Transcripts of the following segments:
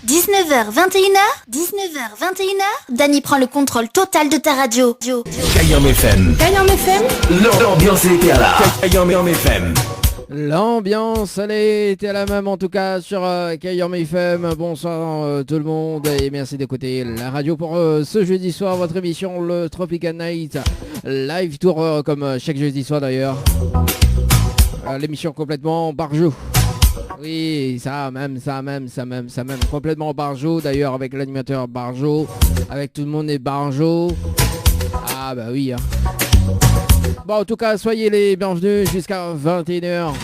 19h, 21h 19h, 21h, Dany prend le contrôle total de ta radio. Kayam FM. Kayam FM. L'ambiance était là. Kayam FM. L'ambiance, elle était la même en tout cas sur Kayam FM. Bonsoir tout le monde et merci d'écouter la radio pour ce jeudi soir, votre émission le Tropical Night Live Tour comme chaque jeudi soir d'ailleurs. L'émission complètement barjou. Oui, ça même, complètement barjou d'ailleurs avec l'animateur barjou, avec tout le monde est barjou. Ah bah oui hein. Bon, en tout cas, soyez les bienvenus jusqu'à 21h.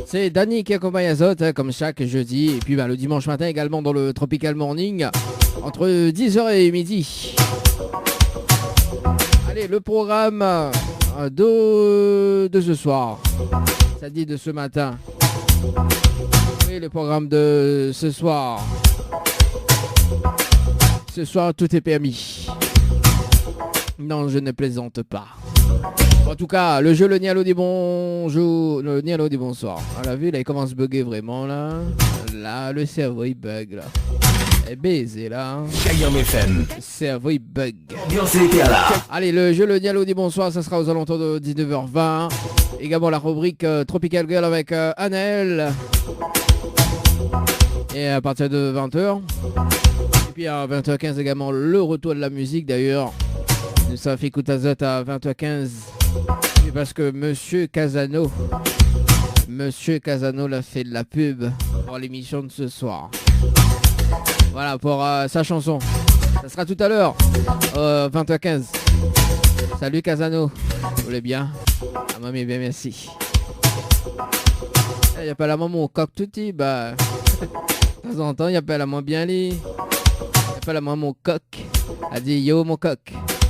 C'est Dany qui accompagne Azot, comme chaque jeudi. Et puis le dimanche matin également dans le Tropical Morning, entre 10h et midi. Allez, le programme de ce soir. Ça dit de ce matin. Oui, le programme de ce soir. Ce soir, tout est permis. Non, je ne plaisante pas. En tout cas, le jeu, le Nialo des bonjours, le Nialo des bonsoirs. On l'a vu, là, il commence à bugger vraiment, là. Là, le cerveau, il bug, là. Et baisé, là. Kayam FM. Le cerveau, il bug. L'ambiance était là. Allez, le jeu, le Nialo des bonsoirs, ça sera aux alentours de 19h20. Également la rubrique Tropical Girl avec Annelle. Et à partir de 20h. Et puis à 20h15 également, le retour de la musique, d'ailleurs. Ça fait écoute Azot à 20h15 parce que Monsieur Casano l'a fait de la pub pour l'émission de ce soir. Voilà pour sa chanson. Ça sera tout à l'heure 20h15. Salut Casano. Vous voulez bien? Ah mamie bien merci. Il appelle à moi mon coq touti bah de temps en temps il appelle à moi bien lui. Il appelle à moi mon coq. A dit yo mon coq.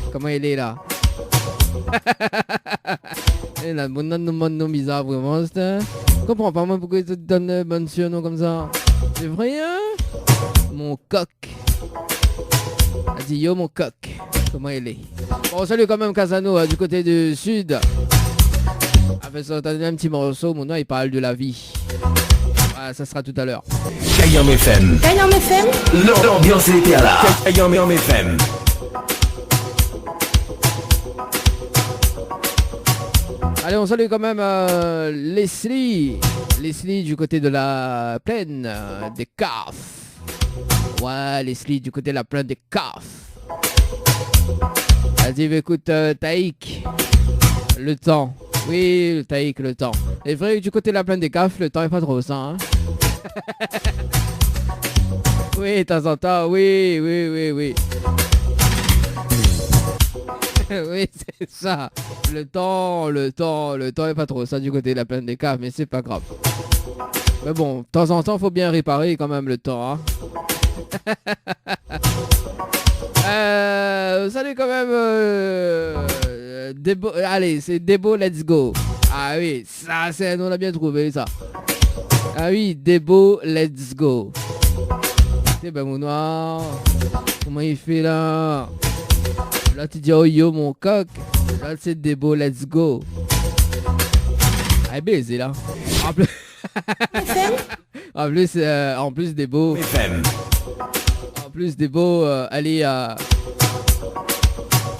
Comment il est là? Et là, mon nom bizarre vraiment, je comprends pas moi pourquoi il te donne bon surnom comme ça. C'est vrai hein? Mon coq. A dit yo mon coq. Comment il est? Bon salut quand même Casano du côté du sud. Avec ça t'as donné un petit morceau, mon nom il parle de la vie. Voilà, ça sera tout à l'heure. Kayam FM. Kayam FM. L'ambiance était là. Kayam FM. Allez, on salue quand même Leslie du côté de la plaine des Cafs. Ouais, Leslie du côté de la plaine des Cafs. Vas-y, écoute Taïk. Le temps. Oui, Taïk, le temps. C'est vrai que du côté de la plaine des Cafs, le temps est pas trop ça. Hein. Oui, de temps en temps, oui. Oui, c'est ça. Le temps est pas trop ça du côté de la plaine des caves, mais c'est pas grave. Mais bon, de temps en temps, faut bien réparer quand même le temps. Hein. Salut quand même. Allez, c'est Debo Let's Go. Ah oui, ça, on a bien trouvé ça. Ah oui, Debo Let's Go. C'est ben mon noir. Comment il fait là? Là tu dis oh yo mon coq. Là c'est Debo let's go. Ah baiser là. En plus Debo. FM. En plus Debo elle est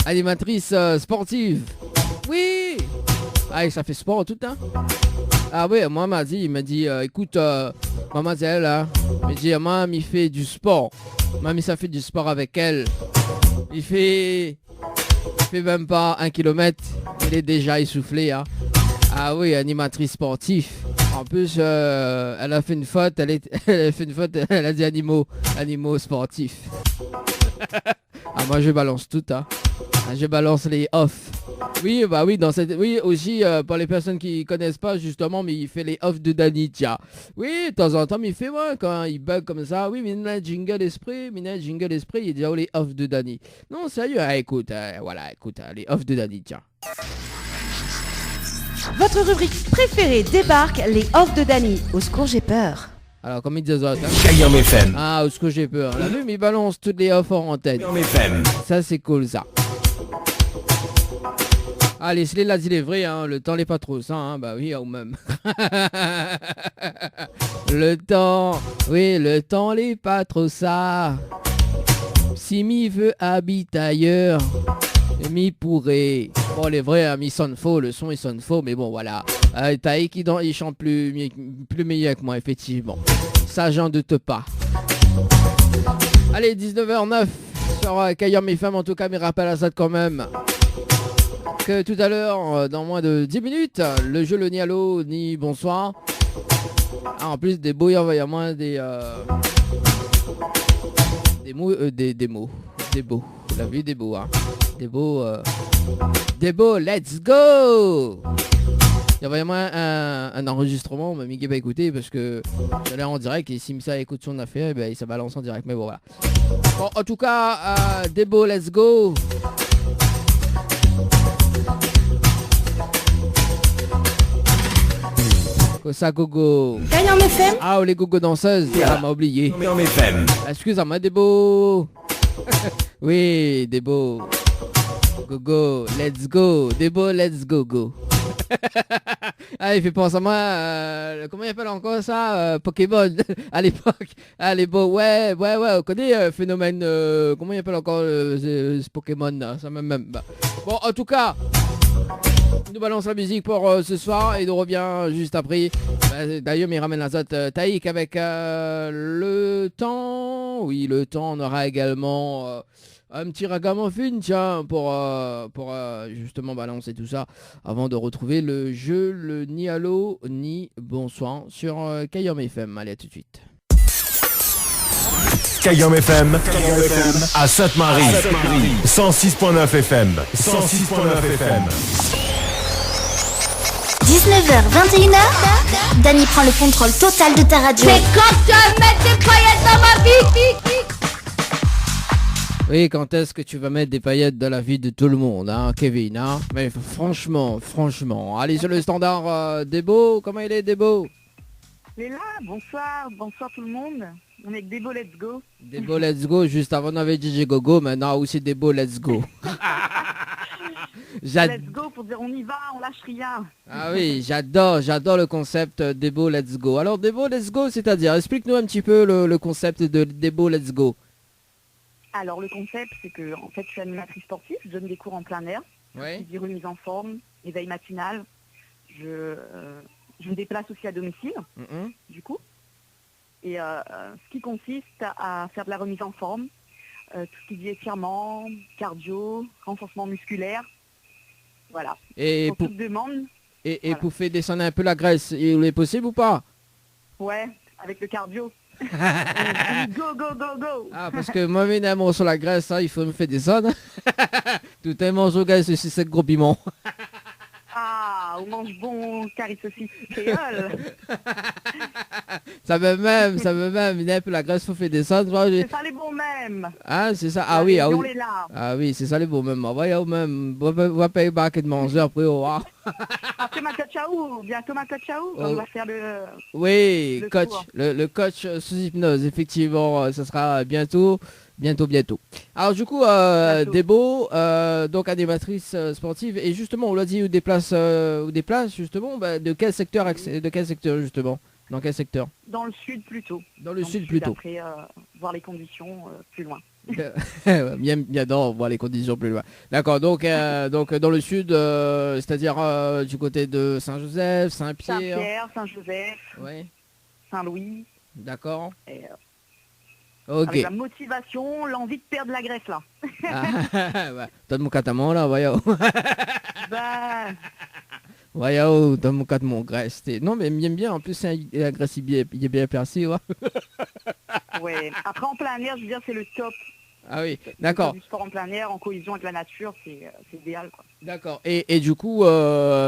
animatrice sportive. Oui. Ah ça fait sport tout le temps. Ah oui, moi il m'a dit écoute maman c'est elle là. Il m'a dit maman il fait du sport. Mamie ça fait du sport avec elle. Il fait même pas 1 kilomètre, il est déjà essoufflé. Hein. Ah oui, animatrice sportive. En plus, elle a fait une faute, elle a dit animaux sportifs. Ah moi je balance tout, hein. Je balance les off. Oui, bah oui, oui aussi pour les personnes qui connaissent pas justement, mais il fait les off de Dany, tiens. Oui, de temps en temps, mais il fait moi quand il bug comme ça. Oui, mais il a jingle esprit, il est déjà les off de Dany. Non, sérieux, écoute, les off de Dany, tiens. Votre rubrique préférée débarque, les off de Dany. Au secours, j'ai peur. Alors, comme il disait autres, hein. Kayam FM. Ah, au secours, j'ai peur. Là, mais il balance toutes les off en antenne. Kayam FM. Ça, c'est cool, ça. Allez, c'est l'a dit les vrais, hein. Le temps n'est pas trop ça, hein. Bah oui, ou même. Le temps, oui, le temps n'est pas trop ça. Si mi veut habiter ailleurs, mi pourrait. Bon, les vrais, hein, mi sonne faux, le son il sonne faux, mais bon, voilà. Taïk, il chante plus meilleur que moi, effectivement. Ça, j'en doute pas. Allez, 19h09 sur Kayam FM, en tout cas, mais rappelle à ça quand même. Que tout à l'heure, dans moins de 10 minutes, le jeu le ni allô ni bonsoir. Ah, en plus des beaux, il y a moins des mots, des mots, des beaux. La vie des beaux, hein. Des beaux, let's go. Il y a vraiment un enregistrement, mais Miguel va écouter parce que j'allais en direct et si ça écoute son affaire, ben, ça balance en direct. Mais bon, voilà. Bon, en tout cas, des beaux, let's go. Ça gogo. Kayam FM. Ah, les gogo danseuses, ça m'a oublié. Kayam FM. Excuse-moi, des beaux. Oui, des beaux. Gogo, let's go. Des beaux, let's go go. Ah, il fait penser à moi, comment il appelle encore ça, Pokémon à l'époque. Ah, les beaux, ouais, on connaît phénomène, comment il appelle encore ce Pokémon là, ça même. Bah. Bon, en tout cas, nous balance la musique pour ce soir et nous revient juste après. D'ailleurs, il ramène la zone Taïk avec le temps. Oui, le temps, on aura également un petit ragamuffin, tiens, pour justement balancer tout ça avant de retrouver le jeu, le ni allô ni bonsoir sur Kayam FM. Allez, à tout de suite. Kayam FM à Sainte-Marie. 106.9 FM. 106.9 FM. 19h, 21h, Dany prend le contrôle total de ta radio. C'est quand tu vas mettre des paillettes dans ma vie. Oui, quand est-ce que tu vas mettre des paillettes dans la vie de tout le monde, hein, Kevin, hein? Mais franchement. Allez, sur le standard Debo, comment il est, Debo? Il est là, bonsoir tout le monde. On est avec Debo Let's Go. Debo Let's Go, juste avant on avait DJ Gogo, maintenant aussi Debo Let's Go. Let's go pour dire on y va, on lâche rien. Ah oui, j'adore le concept Debo Let's Go. Alors Debo Let's Go, c'est-à-dire, explique-nous un petit peu le concept de Debo Let's Go. Alors le concept, c'est que en fait je suis animatrice sportive, je donne des cours en plein air, Ouais. je dis remise en forme, éveil matinal, je me déplace aussi à domicile, du coup. Et ce qui consiste à faire de la remise en forme, tout ce qui dit étirement, cardio, renforcement musculaire. Voilà. Et pour toute demande. Et voilà. pour faire descendre un peu la graisse, il est possible ou pas? Ouais, avec le cardio. Go. Ah, parce que moi, évidemment, sur la graisse, hein, il faut me faire descendre. Tout un morceau de graisse, c'est ce gros piment. Ah, on mange bon caris aussi créole. ça veut même, un peu la graisse, faut faire descendre. C'est ça les bons même. Ah, c'est ça. Ah oui, on les larmes. Ah oui, c'est ça les bons même. Voyons même, on va payer bac de manger après, au revoir. Après ma ciao, bientôt ma ciao, on va faire le... Oui, le coach, tour. le coach sous hypnose, effectivement, ça sera bientôt. Alors du coup, Debo, donc animatrice sportive, et justement, on l'a dit, ou des places justement, bah, de quel secteur justement? Dans quel secteur? Dans le sud plutôt. Dans le sud plutôt. Après, voir les conditions plus loin. bien non, voir les conditions plus loin. D'accord, donc dans le sud, c'est-à-dire du côté de Saint-Joseph, Saint-Pierre. Saint-Pierre, Saint-Joseph, Ouais. Saint-Louis. D'accord. Et, Ok. avec la motivation, l'envie de perdre la graisse là. Bah, donne mon catamon là, voyons. Bah, Voyons, donne mon catamon graisse. Non, mais j'aime bien, en plus, la graisse, il est bien percé, ouais. ouais. Après en plein air, je veux dire, c'est le top. Ah oui, d'accord. Du sport en plein air, en cohésion avec la nature, c'est idéal quoi. D'accord. Et du coup,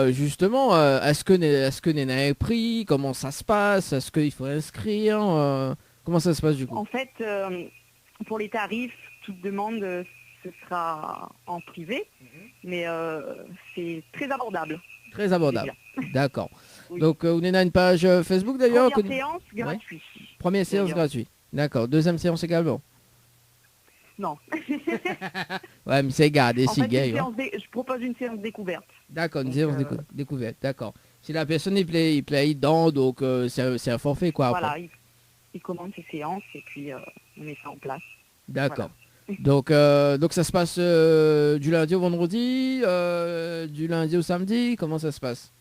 justement, est-ce que Nena est pris? Comment ça se passe? Est-ce qu'il faut inscrire? Comment ça se passe du coup? En fait, pour les tarifs, toute demande, ce sera en privé, mais c'est très abordable. Très abordable. D'accord. Oui. Donc, on a une page Facebook d'ailleurs. Première séance gratuite. Première séance D'ailleurs. gratuite. D'accord. Deuxième séance également. Non. Ouais, mais c'est gardé, En c'est fait, gay. je propose une séance découverte. D'accord, une Donc, séance découverte, d'accord. Si la personne il plaît dedans, donc c'est un forfait quoi. Après. Voilà, il commande ses séances et puis on met ça en place. D'accord. Donc ça se passe du lundi au vendredi, du lundi au samedi, comment ça se passe?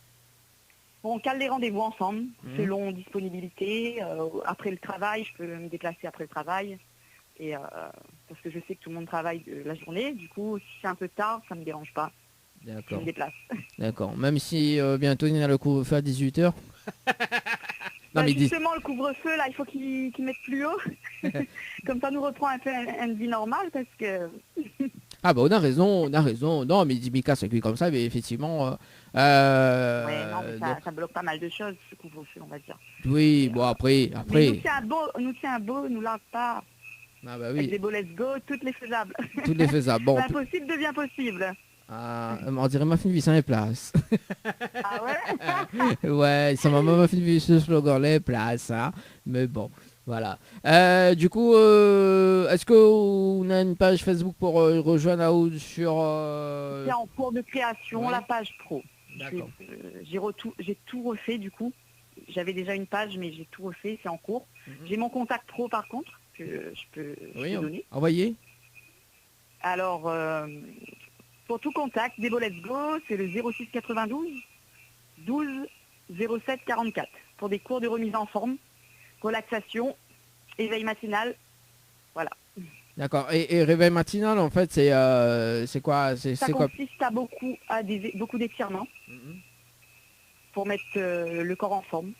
Bon, on cale les rendez-vous ensemble, selon disponibilité. Après le travail, je peux me déplacer après le travail. Et parce que je sais que tout le monde travaille la journée. Du coup, si c'est un peu tard, ça ne me dérange pas. Je D'accord. me déplace. D'accord. Même si bientôt il y a le couvre-feu à 18h. Non, mais justement, le couvre-feu, là, il faut qu'il mette plus haut. Comme ça, nous reprend un peu une vie normale parce que... Ah bah on a raison. Non, mais Mika c'est comme ça, mais effectivement... Ouais, non, mais ça bloque pas mal de choses, ce couvre-feu, on va dire. Oui, Et, bon après... Mais nous tient beau, nous lave pas. Ah bah Avec oui, des beaux let's go, toutes les faisables. tout est faisable. Bon, L'impossible devient possible. on dirait ma fille vit sans les places. Ah ouais? Ouais, ça m'a fait vivre ce slogan, les places, hein. Mais bon, voilà. Du coup, est-ce qu'on a une page Facebook pour rejoindre Aoud sur... C'est en cours de création, ouais. la page pro. D'accord. J'ai tout refait du coup. J'avais déjà une page, mais j'ai tout refait, c'est en cours. J'ai mon contact pro par contre, que je peux donner. Envoyez. Alors, pour tout contact, Debo Let's Go, c'est le 06 92 12 07 44. Pour des cours de remise en forme, relaxation, éveil matinal. Voilà. D'accord. Et réveil matinal, en fait, c'est quoi? Ça quoi? consiste à beaucoup d'étirements pour mettre le corps en forme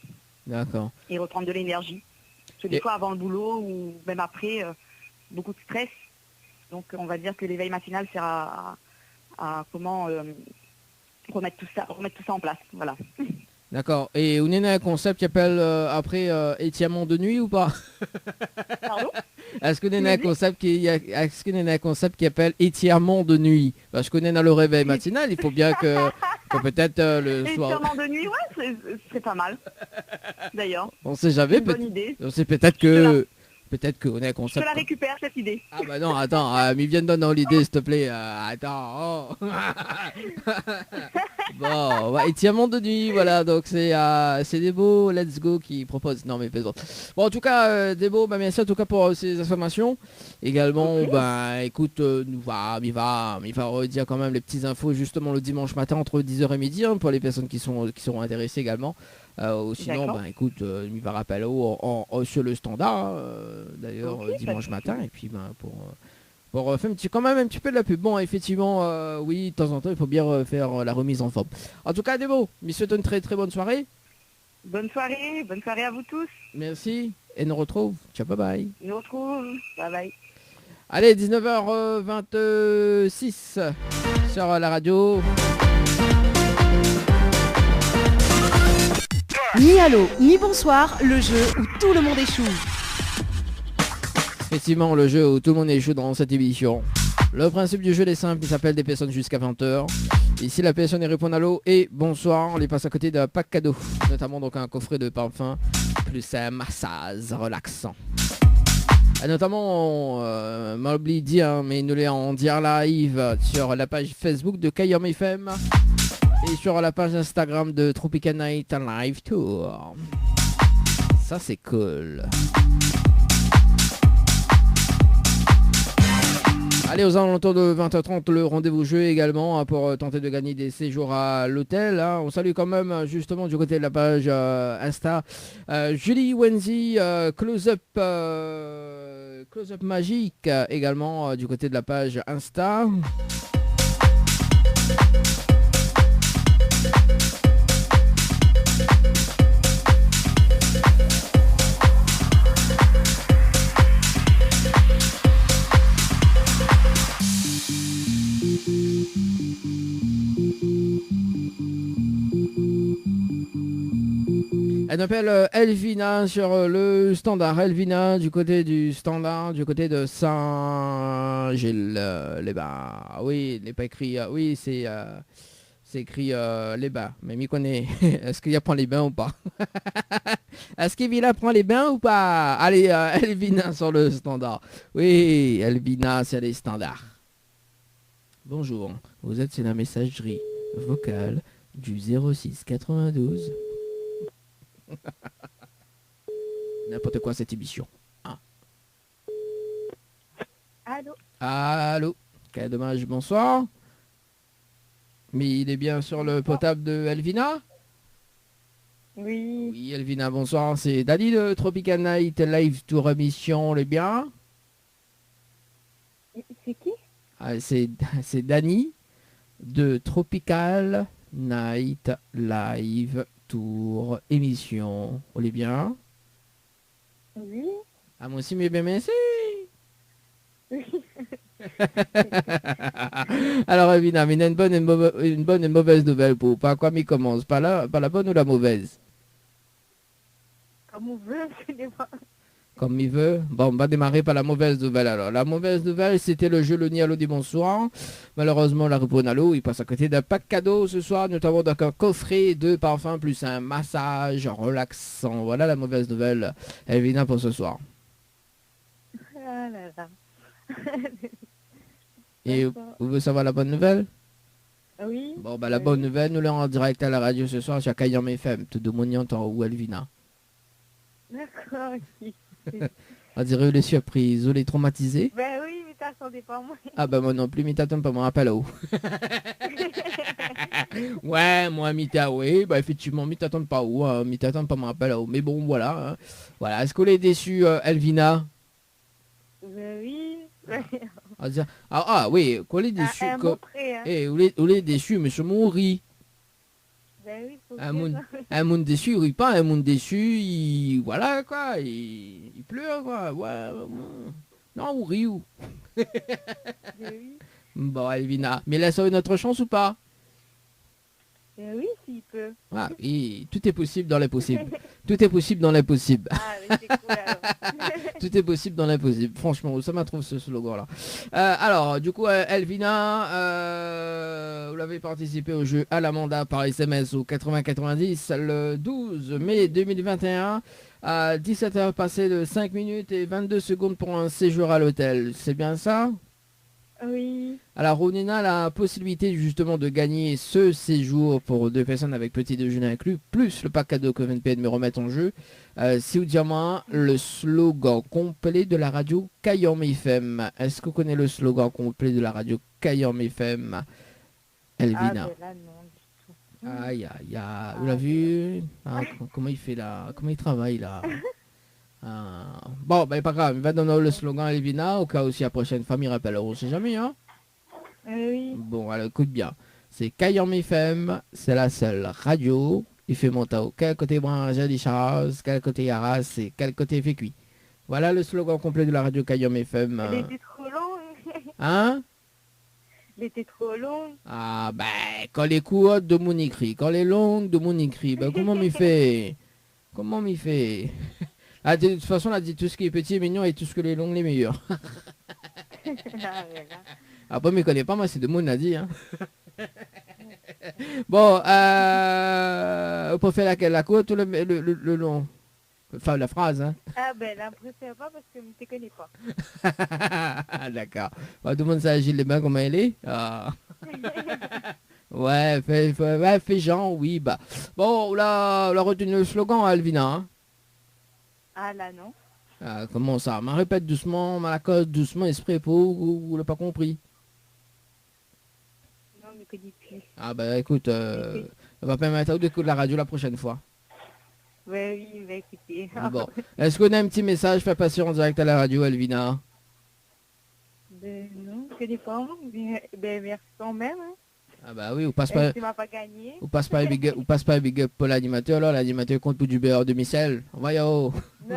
D'accord. et reprendre de l'énergie. Parce que des fois, avant le boulot ou même après, beaucoup de stress. Donc, on va dire que l'éveil matinal sert à comment remettre tout ça en place. Voilà. D'accord. Et vous avez un concept qui appelle après étirement de nuit ou pas? Pardon? Est-ce que vous avez un concept qui appelle étirement de nuit? Parce qu'on est dans le réveil matinal, il faut bien que peut-être le soir... Étirement de nuit, ouais, c'est pas mal. D'ailleurs. On sait jamais. Une bonne idée. On sait peut-être que... Peut-être qu'on a un Je concept... te la récupère, cette idée. Ah bah non, attends, mais viens de donner l'idée, s'il te plaît. Attends. Oh. Bon, ouais, étirement de nuit, voilà, donc c'est Debo Let's Go qui propose. Non mais bon. Bon, en tout cas, Debo, bah merci en tout cas pour ces informations. Également, bah écoute, il va redire quand même les petites infos justement le dimanche matin entre 10h et midi hein, pour les personnes qui seront intéressées également. Sinon, bah écoute, il va rappeler sur le standard d'ailleurs dimanche matin et puis ben pour faire quand même un petit peu de la pub. Bon, effectivement, oui, de temps en temps, il faut bien faire la remise en forme. En tout cas, Debo, je souhaite une très très bonne soirée. Bonne soirée à vous tous. Merci et nous retrouve. Ciao, bye bye. Nous retrouve. Bye bye. Allez, 19h26 sur la radio. Ni allô, ni bonsoir, le jeu où tout le monde échoue. Effectivement, le jeu où tout le monde échoue dans cette émission. Le principe du jeu est simple, il s'appelle des personnes jusqu'à 20h. Ici, la personne répond allô et bonsoir, on les passe à côté d'un pack cadeau. Notamment donc un coffret de parfum, plus un massage relaxant. Et notamment, m'a oublié de dire, mais nous l'est en dire live sur la page Facebook de Kayom FM. Et sur la page Instagram de Tropical Night Live Tour. Ça c'est cool. Allez, aux alentours de 20h30, le rendez-vous jeu également pour tenter de gagner des séjours à l'hôtel. Hein. On salue quand même justement du côté de la page Insta Julie Wenzy, Close-up Magique également du côté de la page Insta. Elle m'appelle Elvina sur le standard. Elvina du côté du standard, du côté de Saint-Gilles. Oui, il n'est pas écrit. Oui, c'est C'est écrit les bains. Mais m'y connaît. Est-ce qu'il y a prend les bains ou pas? Est-ce qu'Elvina prend les bains ou pas? Allez, Elvina sur le standard. Oui, Elvina, c'est les standards. Bonjour, vous êtes sur la messagerie vocale du 06 92. N'importe quoi cette émission. Ah. Allô? Allô? Quel dommage, bonsoir. Mais il est bien sur le potable de Elvina? Oui. Oui, Elvina, bonsoir. C'est Dani de Tropical Night Live Tour Émission, les bien? C'est qui? C'est Dani de Tropical Night Live Tour Émission, on est bien? Oui. Ah, moi aussi, mais bien, merci. Alors, Elvina, mais il y a une bonne et une mauvaise nouvelle pour pas quoi m'y commence. Pas la bonne ou la mauvaise? Comme on veut, je sais pas. Comme il veut. Bon, on va démarrer par la mauvaise nouvelle alors. La mauvaise nouvelle, c'était le jeu Le Nid à l'eau du bonsoir. Malheureusement, la Rubone à l'eau, il passe à côté d'un pack cadeau ce soir, notamment donc un coffret de parfums plus un massage relaxant. Voilà la mauvaise nouvelle, Elvina, pour ce soir. Ah là là. Et D'accord. vous voulez savoir la bonne nouvelle? Oui. Bon, bah la bonne nouvelle, nous l'avons en direct à la radio ce soir chez Kayam FM, tout de Moniantan ou Elvina. D'accord, ok. On dirait les surprises ou les traumatisés. Ben oui, mais t'attendais pas moi. Ah bah moi non plus, mais t'attends pas mon appel haut. Ouais, moi, oui, bah effectivement, mais t'attends pas où, hein, mais t'attends pas mon appel haut. Mais bon, voilà. Hein. Voilà, est-ce qu'on est déçu, Elvina? Ben oui. On va dire, oui, qu'on est déçu. Un mot près, hein. Eh, on est déçu, monsieur Mouri. Ben oui, faut Un que monde, ça. un monde déçu, il rit pas, un monde déçu, il... Voilà, quoi, il pleure, quoi. Ouais, non, on rit ou... Ben oui. Bon, Elvina, mais laisse une autre chance ou pas? Ben oui, s'il peut. Ah, oui, tout est possible dans l'impossible. Tout est possible dans l'impossible. Ah, mais c'est cool alors. Tout est possible dans l'impossible. Franchement, ça m'a trouvé ce slogan-là. Alors, du coup, Elvina, vous l'avez participé au jeu à l'Amanda par SMS au 8090 le 12 mai 2021 à 17h passées de 5 minutes et 22 secondes pour un séjour à l'hôtel. C'est bien ça? Oui. Alors, on a la possibilité justement de gagner ce séjour pour 2 personnes avec petit déjeuner inclus, plus le pack cadeau que VNP de me remettre en jeu. Si vous dites moi le slogan complet de la radio Kayam FM. Est-ce que vous connaissez le slogan complet de la radio Kayam FM, Elvina? Ah, ben là, non, du tout. Aïe, aïe, aïe. Vous l'avez vu? Comment il fait là? Comment il travaille là? Bon, ben pas grave, il va donner le slogan à Elvina, au cas où si la prochaine fois il rappelle, on sait jamais, hein? Oui. Bon, alors écoute bien. C'est Kayam FM, c'est la seule radio. Il fait monter au quel côté branché des choses, quel côté Arras et quel côté fait cuit. Voilà le slogan complet de la radio Kayam FM. Elle était trop longue. Hein? Elle était trop longue. Ah ben, quand les courtes de mon écrit, quand les longues de mon écrit, ben comment m'y fait? Comment m'y fait? Ah, de toute façon, on a dit tout ce qui est petit est mignon et tout ce que les longues les meilleurs. Ah, voilà. Après, mais connais pas, moi, c'est de mots, on a dit. Hein. Bon, pour faire laquelle, la courte ou le long? Enfin, la phrase, hein. Ah, ben là, je préfère pas parce que je ne te connais pas. D'accord. Bon, tout le monde sait agir les mains comment elle est. Ah. Ouais, fais Jean, oui, bah. Bon, là, on a retenu le slogan, Alvina, hein. Ah, là, non. Ah, comment ça? M'en répète doucement, malacoste, doucement, esprit pour, vous l'avez pas compris. Non, je ne connais plus. Ah bah écoute, on va permettre d'écouter la radio la prochaine fois. Ouais, oui, bah écoutez. Bon, est-ce qu'on a un petit message fait passer en direct à la radio, Elvina? Ben non, je ne connais pas. Ben merci quand même. Hein. Ah bah oui, ou passe pas... Tu m'as pas gagné. Ou passe pas un big up pour l'animateur, là, l'animateur compte pour du beurre de Michel. Voyons. Non.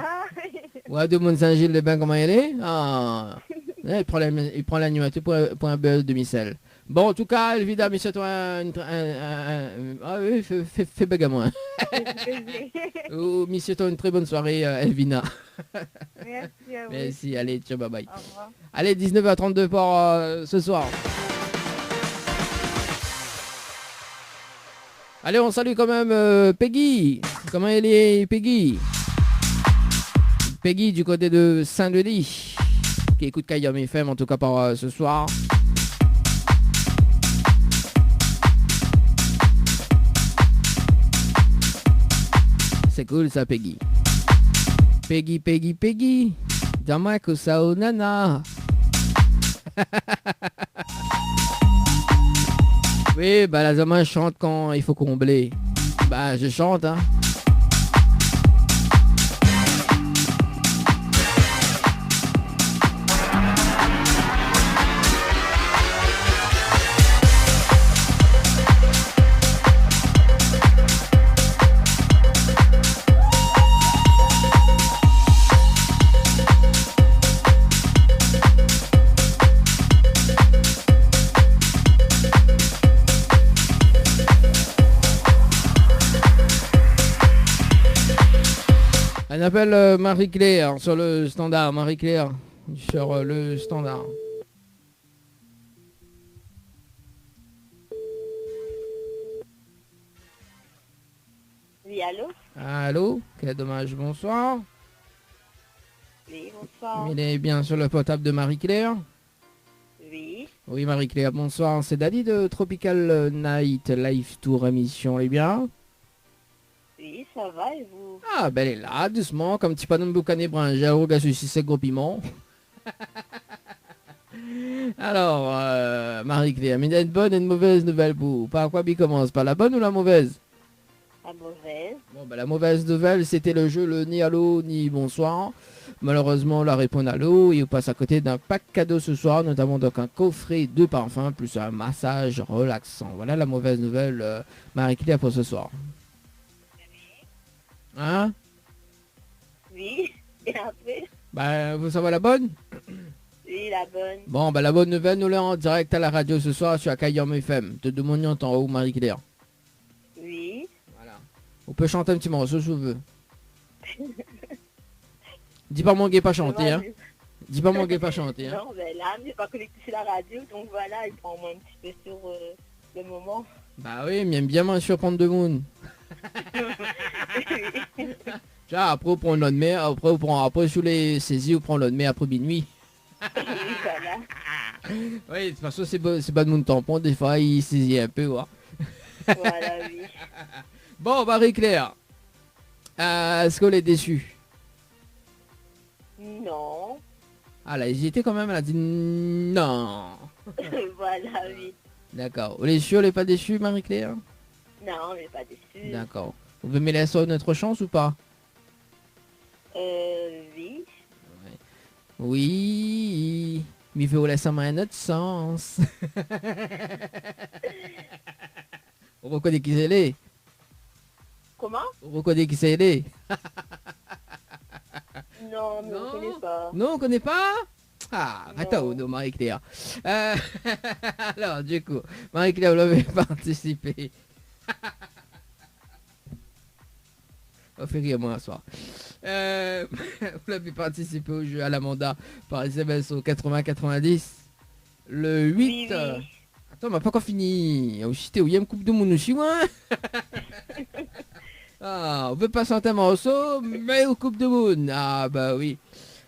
Ouais, de Mont-Saint-Gilles, les bains, comment il est? Ah. Ouais, il prend l'animateur pour un beurre de Michel. Bon, en tout cas, Elvina, monsieur, toi, ah oui, fais bague à moi. Oh, monsieur, toi, une très bonne soirée, Elvina. Merci à vous. Merci, allez, ciao, bye bye. Au revoir. Allez, 19h32 pour ce soir. Allez, on salue quand même Peggy. Comment elle est, Peggy? Peggy du côté de Saint-Denis, qui écoute Kayam FM en tout cas pour ce soir. C'est cool ça, Peggy. Peggy, Peggy, Peggy. Damako sao nana. Oui, bah la Zama chante quand il faut combler. Bah je chante, hein. On appelle Marie-Claire sur le standard. Marie-Claire sur le standard. Oui, allô? Allô? Quel dommage, bonsoir. Oui, bonsoir. Il est bien sur le portable de Marie-Claire. Oui. Oui, Marie-Claire, bonsoir. C'est Dali de Tropical Night Live Tour émission. Elle est bien? Oui, ça va et vous? Ah, ben elle est là, doucement, comme petit panneau de boucané bringe. Regarde ceci, c'est gros piment. Alors, Marie-Claire, mais il y a une bonne et une mauvaise nouvelle pour. Par quoi il commence? Par la bonne ou la mauvaise? La mauvaise. Bon, ben la mauvaise nouvelle, c'était le jeu le ni allô ni bonsoir. Malheureusement, la réponse à l'eau, il passe à côté d'un pack cadeau ce soir, notamment donc un coffret de parfum plus un massage relaxant. Voilà la mauvaise nouvelle, Marie-Claire, pour ce soir. Hein? Oui. Et après? Bah, vous savez la bonne? Oui, la bonne. Bon, bah la bonne nouvelle, nous l'avons en direct à la radio ce soir sur Kayam FM. De Demoniant en haut, Marie-Claire. Oui. Voilà. On peut chanter un petit morceau si vous voulez. Dis pas mon gay pas chanter, hein. Dis pas mon gay pas chanter, hein. Non, ben là, j'ai pas connecté sur la radio, donc voilà, il prend un petit peu sur le moment. Bah oui, mais bien moins surprendre de monde. Tu vois, après on prend l'autre mer, après sous les saisies, on prend l'autre mer après minuit. Oui, voilà. Oui, de toute façon c'est pas de mon tampon, des fois il saisit un peu, ouais. Voilà, oui. Bon, Marie-Claire, est-ce qu'on est déçu? Non. Ah là, j'y étais quand même, elle a dit non. Voilà, oui. D'accord. On est sûr, on n'est pas déçu, Marie-Claire? Non, on n'est pas déçus. D'accord. Vous pouvez me laisser notre chance ou pas? Oui. Oui. Mais il faut laisser un autre sens. On reconnaît qui c'est les. Comment? On reconnaît qui c'est les. Non, mais on ne connaît pas. Non, on connaît pas? Ah, Non. attends, non, Marie-Claire. Alors, du coup, Marie-Claire, vous l'avez participé. On fait rire moi ce soir. Vous l'avez participé au jeu à l'Amanda par SMS au 80-90. Le 8. Oui, oui. Attends, on m'a pas encore fini. Aussi, t'es où il y a une coupe de monde aussi, ouais. Ah, on veut pas chanter un morceau, mais au coupe de monde. Ah, bah oui.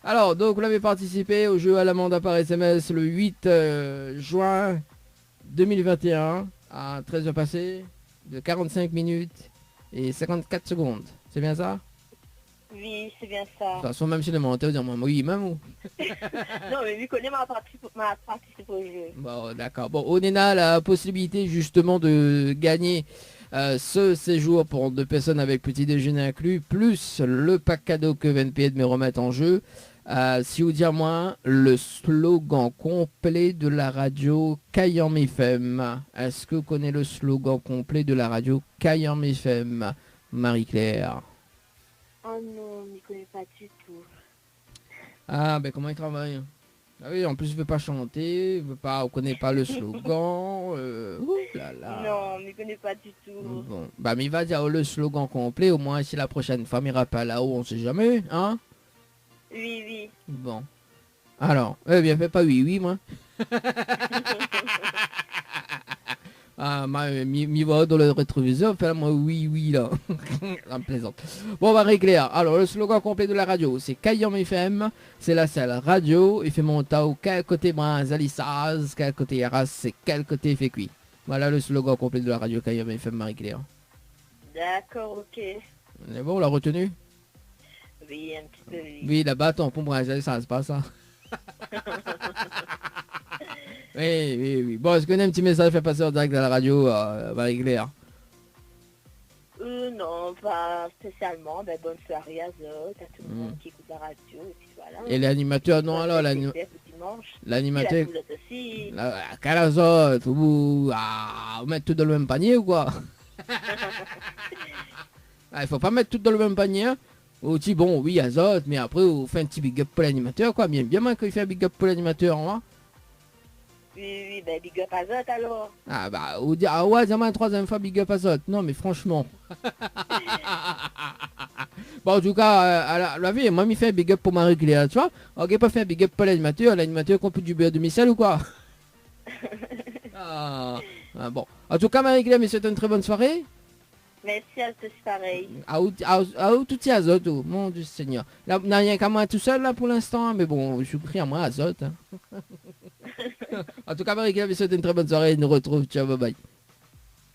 Alors, donc, vous l'avez participé au jeu à l'Amanda par SMS le 8 juin 2021 à 13h passé de 45 minutes et 54 secondes. C'est bien ça? Oui, c'est bien ça. De toute façon, même si le menteur dit moi, oui, même ou. Non, mais vu qu'on est ma participé au jeu. Bon, d'accord. Bon, on est a la possibilité justement de gagner ce séjour pour 2 personnes avec petit déjeuner inclus, plus le pack cadeau que VNP me remettre en jeu. Si vous dire moi le slogan complet de la radio Kayam FM. Est-ce que vous connaissez le slogan complet de la radio Kayam FM, Marie-Claire? Oh non, je ne connais pas du tout. Ah, ben comment il travaille? Ah oui, en plus il veut pas chanter, il veut pas, on connaît pas le slogan. Ouh là là. Non, je ne connais pas du tout. Bon, bah mais il va dire le slogan complet, au moins si la prochaine fois il ira pas là-haut, on sait jamais, hein? Oui, oui. Bon. Alors, bien fait pas oui, moi. Ah, mi voix dans le rétroviseur, fais moi oui là. Ça me plaisante. Bon, Marie-Claire, alors le slogan complet de la radio, c'est Kayom FM, c'est la seule radio, il fait mon tao, quel côté brin, Zalissaz, quel côté Yaras, c'est quel côté fait cuit. Voilà le slogan complet de la radio Kayom FM, Marie-Claire. D'accord, ok. C'est bon, on l'a retenu? Oui, un petit peu, oui. Oui, là-bas, ton pont brin, Zalissaz, c'est pas ça. Oui. Bon, est-ce qu'on a un petit message fait passer en direct à la radio, Marie-Claire? Non, pas spécialement. Ben, bonne soirée à Zot, à tout le monde qui écoute la radio, et puis voilà. Et l'animateur, non, alors, l'animateur... aussi. Calazot, vous mettre tout dans le même panier ou quoi? Il faut pas mettre tout dans le même panier. Ou dit bon, oui, Azot, mais après, vous faites un petit big up pour l'animateur, quoi. Bien moins qu'il fait un big up pour l'animateur, hein. Oui, ben big up à Zot alors. Ah bah, ou dire, ah ouais, dis-moi une troisième fois big up à Zot. Non, mais franchement. Bon, en tout cas, à la vie, moi, il fait un big up pour Marie-Claire, tu vois. Ok, pas fait un big up pour l'animateur qu'on peut du beurre de Michel ou quoi? Bon. En tout cas, Marie-Claire, mais c'était une très bonne soirée. Merci à tous pareil. Tout y Azot, oh, mon Dieu Seigneur. Là, n'a rien qu'à moi tout seul là pour l'instant, mais bon, je prie à moi Azot. Hein. En tout cas, Marie-Claire, mais c'était une très bonne soirée. Nous retrouve. Ciao, bye bye.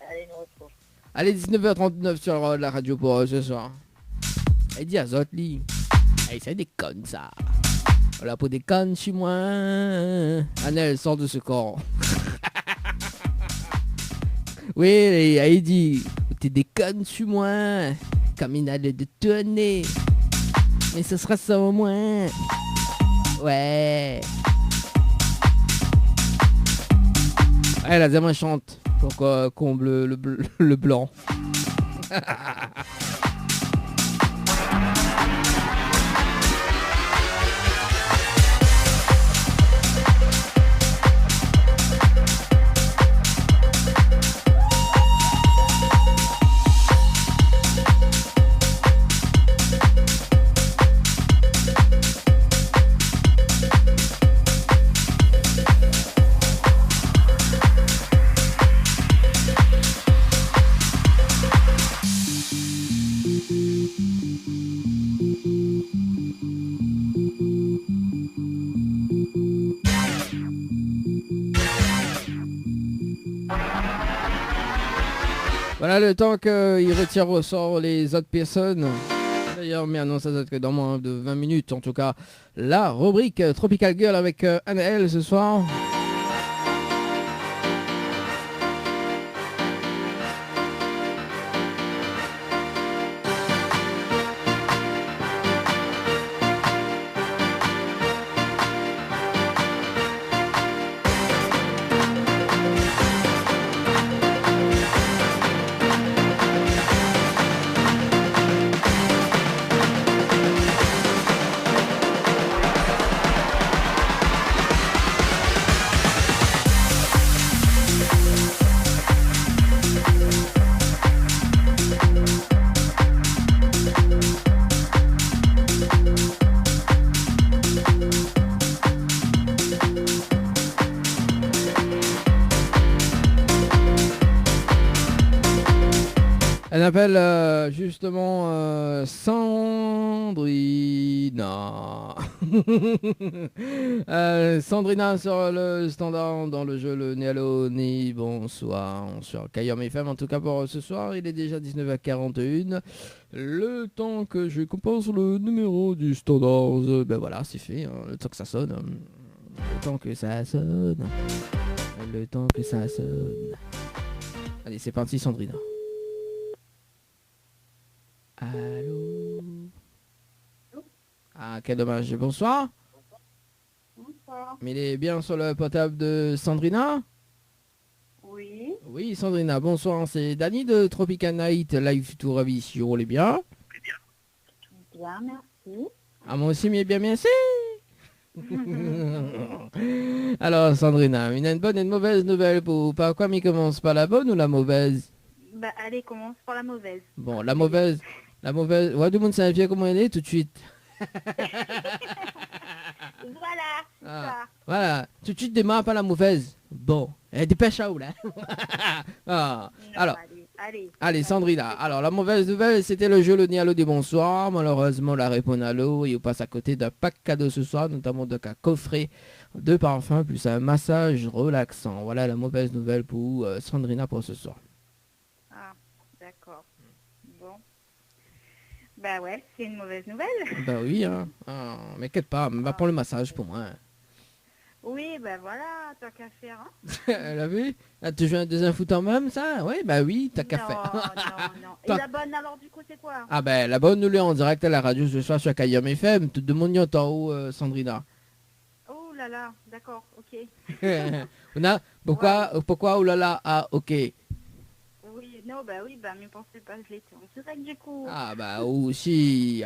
Allez, nous retrouve. Allez, 19h39 sur la radio pour ce soir. Elle dit Azot, lui. Hey, c'est des connes, ça. Voilà, pour des connes chez moi. Annelle, sort de ce corps. Oui, elle dit, t'es des connes chez moi. Comme il allait de tonner. Mais ce sera ça au moins. Ouais. Elle a vraiment chante pour qu'on comble le blanc. Voilà le temps qu'il retire au sort les autres personnes. D'ailleurs, mais annonce à que dans moins de 20 minutes, en tout cas, la rubrique Tropical Girl avec Anne-Elle ce soir. Elle appelle justement Sandrina. Sandrina sur le standard dans le jeu le Néalo Ni. Bonsoir sur Kayom FM. En tout cas pour ce soir, il est déjà 19h41. Le temps que je compose le numéro du standard, ben voilà, c'est fait. Hein, le temps que ça sonne. Le temps que ça sonne. Le temps que ça sonne. Allez, c'est parti Sandrina. Allô? Ah, quel dommage. Bonsoir. Bonsoir. Mais il est bien sur le portable de Sandrina? Oui. Oui, Sandrina, bonsoir. C'est Dani de Tropical Night Live Tour Vision. Elle est bien? Bien, merci. Ah, moi aussi, mais bien, merci. Alors, Sandrina, une bonne et une mauvaise nouvelle pour par quoi mais commence par la bonne ou la mauvaise? Bah, allez, commence par la mauvaise. Bon, la mauvaise. Ouais, tout le monde sait comment elle est tout de suite. Voilà. Voilà, tout de suite démarre par la mauvaise. Bon, Dépêche à où là. Ah, Non, alors, allez. allez Sandrina, alors la mauvaise nouvelle c'était le jeu le Nialo des bonsoir. Malheureusement la réponse à l'eau et on passe à côté d'un pack cadeau ce soir, notamment de un coffret de parfums plus un massage relaxant. Voilà la mauvaise nouvelle pour Sandrina pour ce soir. Ah, d'accord. Bon. Bah ouais, c'est une mauvaise nouvelle. Bah oui, hein. Ah, mais inquiète pas, va prendre le massage pour moi. Oui, bah voilà, tant qu'à faire. Hein. Elle a vu? Ah, tu joues un deuxième foot en même ça? Oui, bah oui, t'as qu'à faire. Non. Et Toi- la bonne alors du coup c'est quoi? Ah ben la bonne nous l'est en direct à la radio ce soir sur Kayam FM. Tout le monde y entend où Sandrina? Oh là là, d'accord, ok. On a pourquoi oh là là ah ok. Oui, non, bah oui, bah mais pensez pas, je l'étais en direct du coup. Ah bah aussi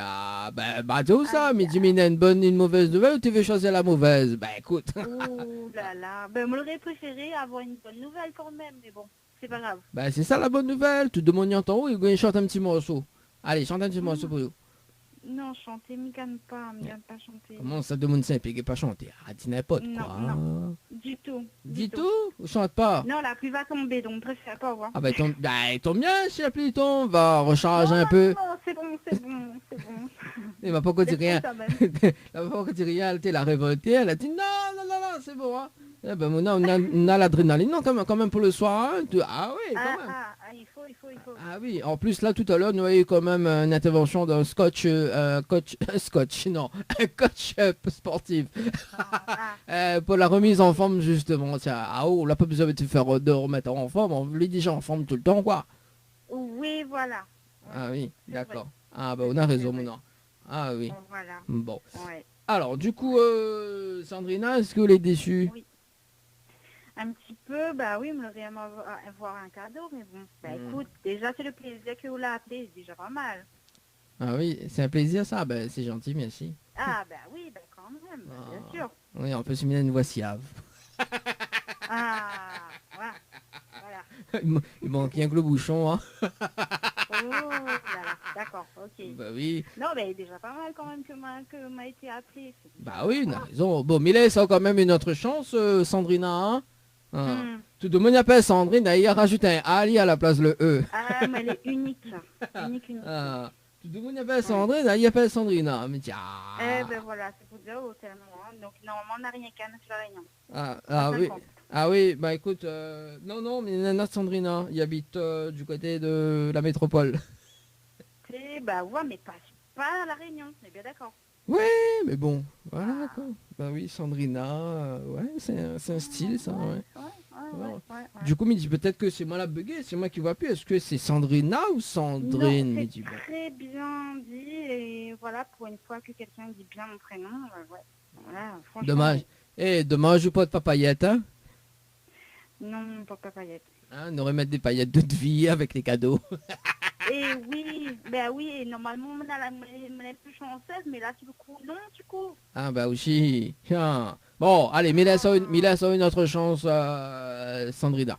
bah tout ça, Aïe, mais dis-moi une bonne une mauvaise nouvelle ou tu veux choisir la mauvaise? Bah écoute. Oh là là, bah me l'aurais préféré avoir une bonne nouvelle quand même, mais bon, c'est pas grave. Bah c'est ça la bonne nouvelle, tout le monde y entend où il chante un petit morceau. Allez, chante un petit morceau pour nous. Non, chanter, me gagne pas chanter. Comment ça demande ça et pas chanter? Ah dis n'importe Non, quoi. non. Du tout. Dis tout ou chante pas? Non, la pluie va tomber, donc préfère pas voir. Ah bah tombe bien si la pluie tombe, va recharger un peu. Non, c'est bon. Il m'a pas encore dit rien. Quand même. Elle m'a pas encore dit rien, elle était la révoltée, elle a dit non, c'est bon. Hein. Eh ben on a l'adrénaline, non quand même pour le soir. Hein. Ah oui, quand même. Il faut. Ah oui, en plus là tout à l'heure, nous avons eu quand même une intervention d'un coach sportif pour la remise en forme justement. Tiens, on n'a pas besoin de remettre en forme, on l'est déjà en forme tout le temps quoi. Oui, voilà. Ah oui, C'est d'accord. vrai. Ah bah on a raison C'est vrai. maintenant. Ah oui, Voilà. bon. Ouais. Alors du coup, Sandrina, est-ce que vous êtes déçue? Oui. Un petit peu, bah oui, me l'aurait aimé avoir un cadeau, mais bon. Bah écoute, déjà c'est le plaisir que vous l'avez appelé, c'est déjà pas mal. Ah oui, c'est un plaisir ça, bah, c'est gentil, merci. Ah bah oui, bah quand même, bah, bien sûr. Oui, on peut se mettre une voix siave. Ah, voilà. Il manque rien que le bouchon, hein. Oh là là, d'accord, ok. Bah oui, Non, mais déjà pas mal quand même que m'a été appelé. bah oui, on a raison. Bon, mais laisse quand même une autre chance, Sandrina, hein. Tout le monde appelle Sandrine, il a rajouté un Ali à la place le E. Ah, mais elle est unique. Unique. Ah, tout le monde appelle Sandrine, il appelle Sandrina. Mais tiens. Eh ben voilà, c'est pour dire tellement. Hein. Donc normalement, on n'a rien qu'à notre réunion. Oui. Ah oui, bah écoute, non, mais notre Sandrina, il habite du côté de la métropole. Bah ouais, mais pas à la réunion, on est bien d'accord. Ouais, mais bon, voilà quoi. Bah oui, Sandrina, ouais, c'est un style ça, ouais. Ouais. Du coup, il me dit peut-être que c'est moi la buguée, c'est moi qui vois plus. Est-ce que c'est Sandrina ou Sandrine? Non, c'est très bien dit et voilà, pour une fois que quelqu'un dit bien mon prénom, ouais. Voilà, franchement. Dommage. Dommage ou pas de papayette, hein? Non, pas paillettes. Hein, on aurait mettre des paillettes de vie avec les cadeaux. Et oui, et normalement on est plus chanceuse, mais là du coup, non, du coup. Ah bah aussi. Tiens. Bon, allez, mets-la sur une autre chance, Sandrina.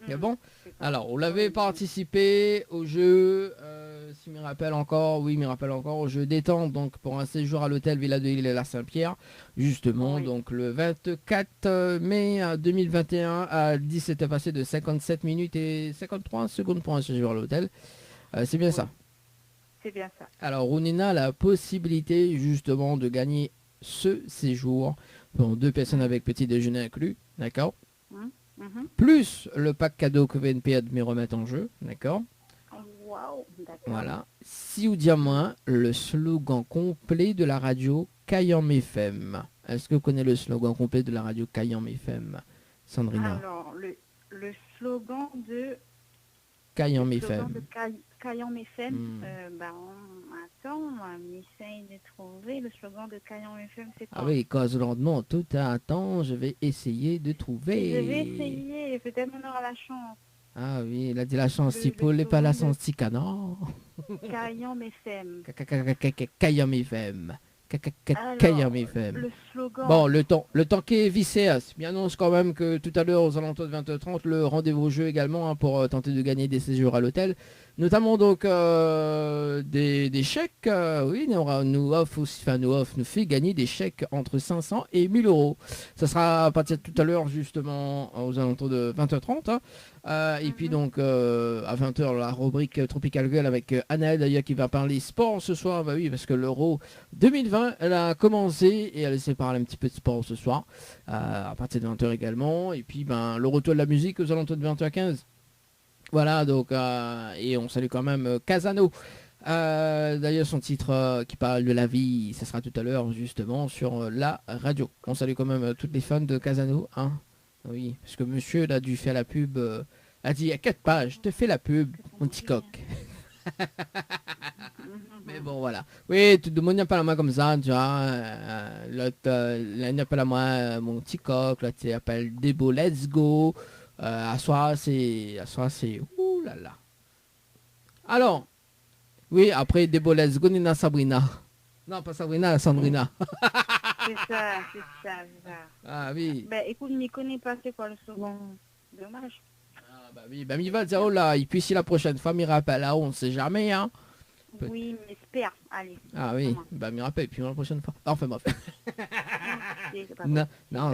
C'est bon? Alors, on l'avait participé au jeu, s'il me rappelle encore, au jeu détente, donc pour un séjour à l'hôtel Villa de l'Île et la Saint-Pierre, justement, donc le 24 mai 2021 à 10, c'était passé de 57 minutes et 53 secondes pour un séjour à l'hôtel. C'est bien ça. C'est bien ça. Alors, Rounina a la possibilité, justement, de gagner ce séjour pour 2 personnes avec petit déjeuner inclus, d'accord? Plus le pack cadeau que VNP me remettre en jeu, d'accord? Waouh, d'accord. Voilà. Si ou dire moins, le slogan complet de la radio Kayam FM. Est-ce que vous connaissez le slogan complet de la radio Kayam FM, Sandrina? Alors, le slogan de Kayam FM. Kayam FM, attends, on essaye de trouver le slogan de Kayam FM, c'est quoi? Ah oui, cause le lendemain, tout attend, je vais essayer de trouver. Je vais essayer, peut-être on aura la chance. Ah oui, il a dit la chance, si Paul n'est pas la chance, si canard. Kayam FM. Kayam FM. Kayam FM. Le slogan. Bon, le temps qui est vicéas. Bien annonce quand même que tout à l'heure, aux alentours de 20h30, le rendez-vous jeu également pour tenter de gagner des séjours à l'hôtel. Notamment donc des chèques. Oui, nous fait gagner des chèques entre 500 et 1000 euros. Ça sera à partir de tout à l'heure, justement, aux alentours de 20h30. Et puis donc à 20h, la rubrique Tropical Girl avec Anaël d'ailleurs qui va parler sport ce soir. Bah oui, parce que l'Euro 2020, elle a commencé et elle essaie de parler un petit peu de sport ce soir. À partir de 20h également. Et puis le retour de la musique aux alentours de 20h15. Voilà, donc, et on salue quand même Casano. D'ailleurs, son titre qui parle de la vie, ce sera tout à l'heure, justement, sur la radio. On salue quand même toutes les fans de Casano. Hein. Oui, parce que monsieur, là, dû faire la pub, a dit, il y a 4 pages, je te fais la pub, mon petit coq. Mais bon, voilà. Oui, tout le monde n'a pas la main comme ça, tu vois. L'autre, n'a pas la main, mon petit coq, là, tu appelles Debo, let's go. À soir, c'est... Ouh là là. Alors, oui, après Debo, let's go, Nina Sabrina. Non, pas Sabrina, Sandrina. C'est ça. Ah oui. Ben écoute, je m'y connais pas, c'est quoi le slogan. Dommage. Ah bah oui, bah il va dire, oh là, et puis si la prochaine fois, il rappelle, là, on ne sait jamais, hein. Oui, mais espère, allez. Ah oui, bah il rappelle, et puis la prochaine fois. Enfin bref. Non,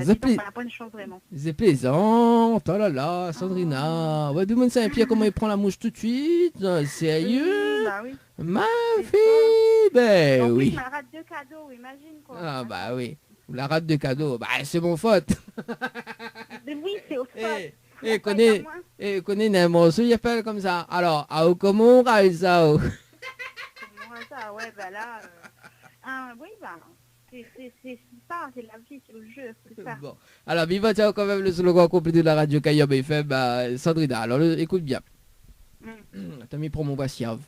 c'est pas la bonne chose vraiment. C'est plaisant, oh là là, Sandrina. Ouais, demande ça, et puis comment il prend la mouche tout de suite, sérieux. Bah oui. Ma fille, ben en oui. Plus, ma rate de cadeau, imagine quoi. Ah bah oui, la rate de cadeau, bah c'est mon faute. Oui, c'est au faute. Et connais un morceau, il appelle comme ça. Alors, à comment ça? Ça, ouais, bah là, oui, bah, c'est ça, c'est la vie, c'est le jeu, c'est ça. Bon, alors, viva ciao quand même le slogan complet de la radio Kayam FM, bah, Sandrina, alors écoute bien. T'as mis pour mon bassiave.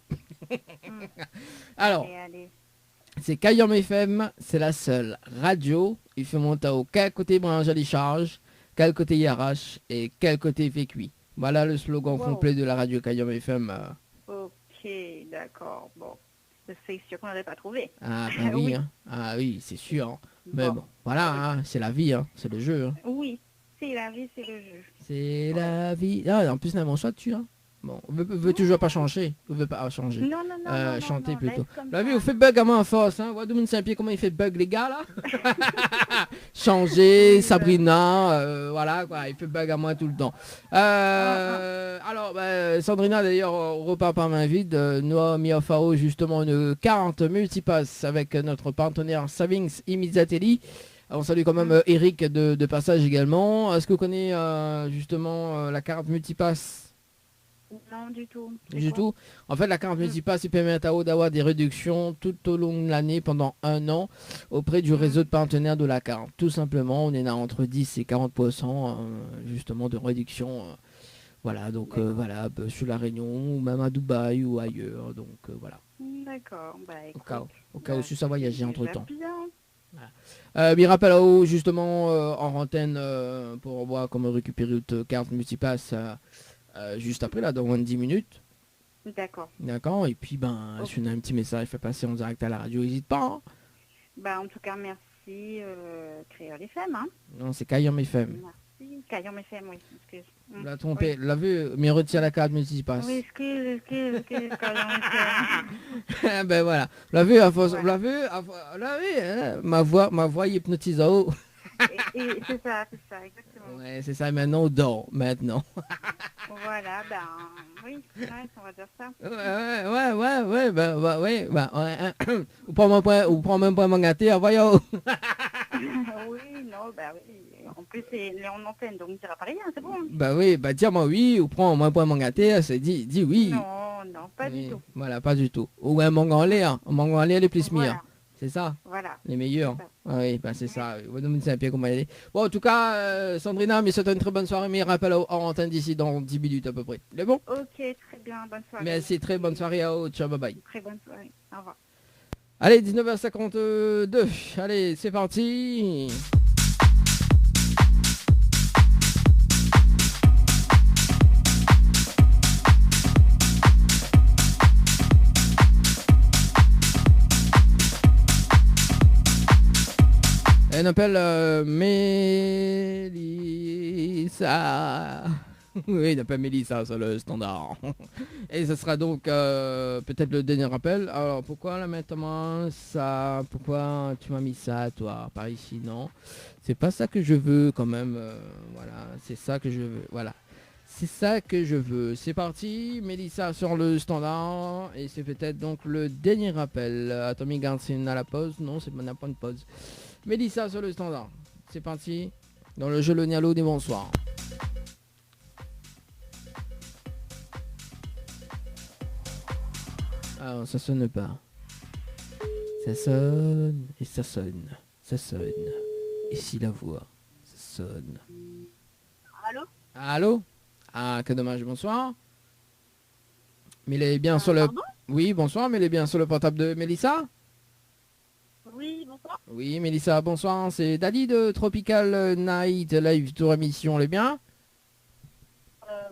Alors, c'est Kayam FM, c'est la seule radio, il fait monter au quel côté branche à les charges, quel côté IRH et quel côté fait cuit. Voilà le slogan complet de la radio Kayam FM. Ok, d'accord, bon. C'est sûr qu'on n'aurait pas trouvé. Ah bah oui, oui. Hein. Ah oui, c'est sûr. Hein. Mais bon, voilà, hein, c'est la vie, hein, c'est le jeu. Hein. Oui, c'est la vie, c'est le jeu. C'est la vie. Ah, en plus, on a mon choix dessus. Hein. Bon, veut toujours pas changer. Veut pas changer. Non, chanter non, plutôt. La vie, vous fait bug à moi en force. Hein. Wadoun Saint-Pierre, comment il fait bug, les gars, là. Changer, Sabrina, voilà, quoi. Il fait bug à moi tout le temps. Alors, Sandrina, d'ailleurs, on repart par main vide. Noah Miafao, justement, une 40 multipass avec notre partenaire Savings Imizatelli. On salue quand même Eric de passage également. Est-ce que vous connaissez justement la carte multipass? Non, du tout. Du tout. En fait, la carte multipass permet à Tao d'avoir des réductions tout au long de l'année pendant 1 an auprès du réseau de partenaires de la carte. Tout simplement, on est là entre 10 et 40% justement de réduction. Voilà, donc voilà, sur la Réunion ou même à Dubaï ou ailleurs. Donc voilà. D'accord. Bah, écoute, au cas où ça voyager entre temps. Voilà. Il rappelle justement en antenne pour voir comment récupérer votre carte multipass. Juste après là dans moins de 10 minutes. D'accord. Et puis si on a un petit message fait passer en direct à la radio, n'hésite pas. Hein. En tout cas merci Créole FM. Hein. Non, c'est Kayam FM. Merci Kayam FM, oui. Excuse. La trompé, l'a vu, mais retire la carte multipass. Oui, excuse Kayam FM. Ben voilà. L'a vu à force, l'a vu, ma voix hypnotise à haut. Et c'est ça, exactement. Ouais, c'est ça, maintenant on dort, maintenant. Voilà, oui, on va dire ça. Ouais, ou prends même pas mon gâté, voyons. Oui, non, oui. En plus, c'est en antenne, donc on dira pas rien, c'est bon. Oui, dis-moi oui, ou prends moins point mon gâté, c'est dit oui. Non, pas du tout. Voilà, pas du tout. Ou un mangan en l'air, les plus mire. C'est ça. Voilà. Les meilleurs. Oui, c'est ça. Bon, en tout cas, Sandrina, mais c'était une très bonne soirée. Mais rappelle en antenne d'ici dans 10 minutes à peu près. C'est bon? Ok, très bien. Bonne soirée. Merci, très bonne soirée à vous. Ciao, bye bye. Très bonne soirée. Au revoir. Allez, 19h52. Allez, c'est parti. Elle appelle Mélissa. Oui, il appelle Mélissa sur le standard. Et ce sera donc peut-être le dernier appel. Alors pourquoi là maintenant ça? Pourquoi tu m'as mis ça toi par ici? Non, c'est pas ça que je veux quand même. Voilà, c'est ça que je veux. Voilà. C'est ça que je veux. C'est parti, Mélissa sur le standard. Et c'est peut-être donc le dernier appel. Tommy Garcin à la pause. Non, c'est pas une pause. Mélissa sur le standard. C'est parti. Dans le jeu Le Nialo des bonsoirs. Alors ça sonne pas. Ça sonne et ça sonne. Ça sonne. Et si la voix, ça sonne. Allô? Allô? Ah, que dommage, bonsoir. Mais il est bien sur le... Pardon? Oui, bonsoir, mais il est bien sur le portable de Mélissa? Oui, bonsoir. Oui, Mélissa, bonsoir. C'est Dali de Tropical Night Live Tour Émission, elle est bien?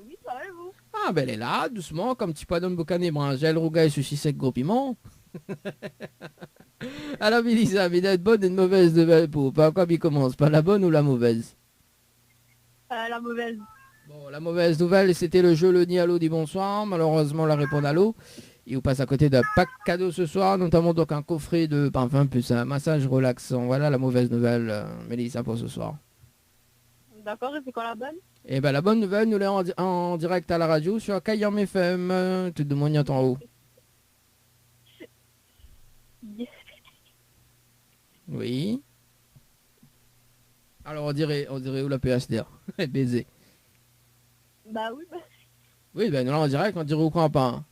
Oui, ça va et vous? Ah, ben elle est là, doucement, comme petit padon boucané, gel, rougail, sushi sec, gros piment. Alors Mélissa, mais d'être bonne et de mauvaise nouvelle pour... Par quoi il commence? Par la bonne ou la mauvaise? La mauvaise. Bon, la mauvaise nouvelle, c'était le jeu Le Nialo dit bonsoir. Malheureusement, la réponse à l'eau. Il vous passe à côté d'un pack cadeau ce soir, notamment donc un coffret de parfum plus un massage relaxant. Voilà la mauvaise nouvelle, Mélissa, pour ce soir. D'accord, et c'est quoi la bonne? Et ben la bonne nouvelle, nous l'avons en direct à la radio sur Kayam FM. Tout le monde y entend en haut. Yes. Oui. Alors on dirait où la PHDR. Baiser. Bah oui, bah... Oui, ben nous là en direct, on dirait où quoi pas.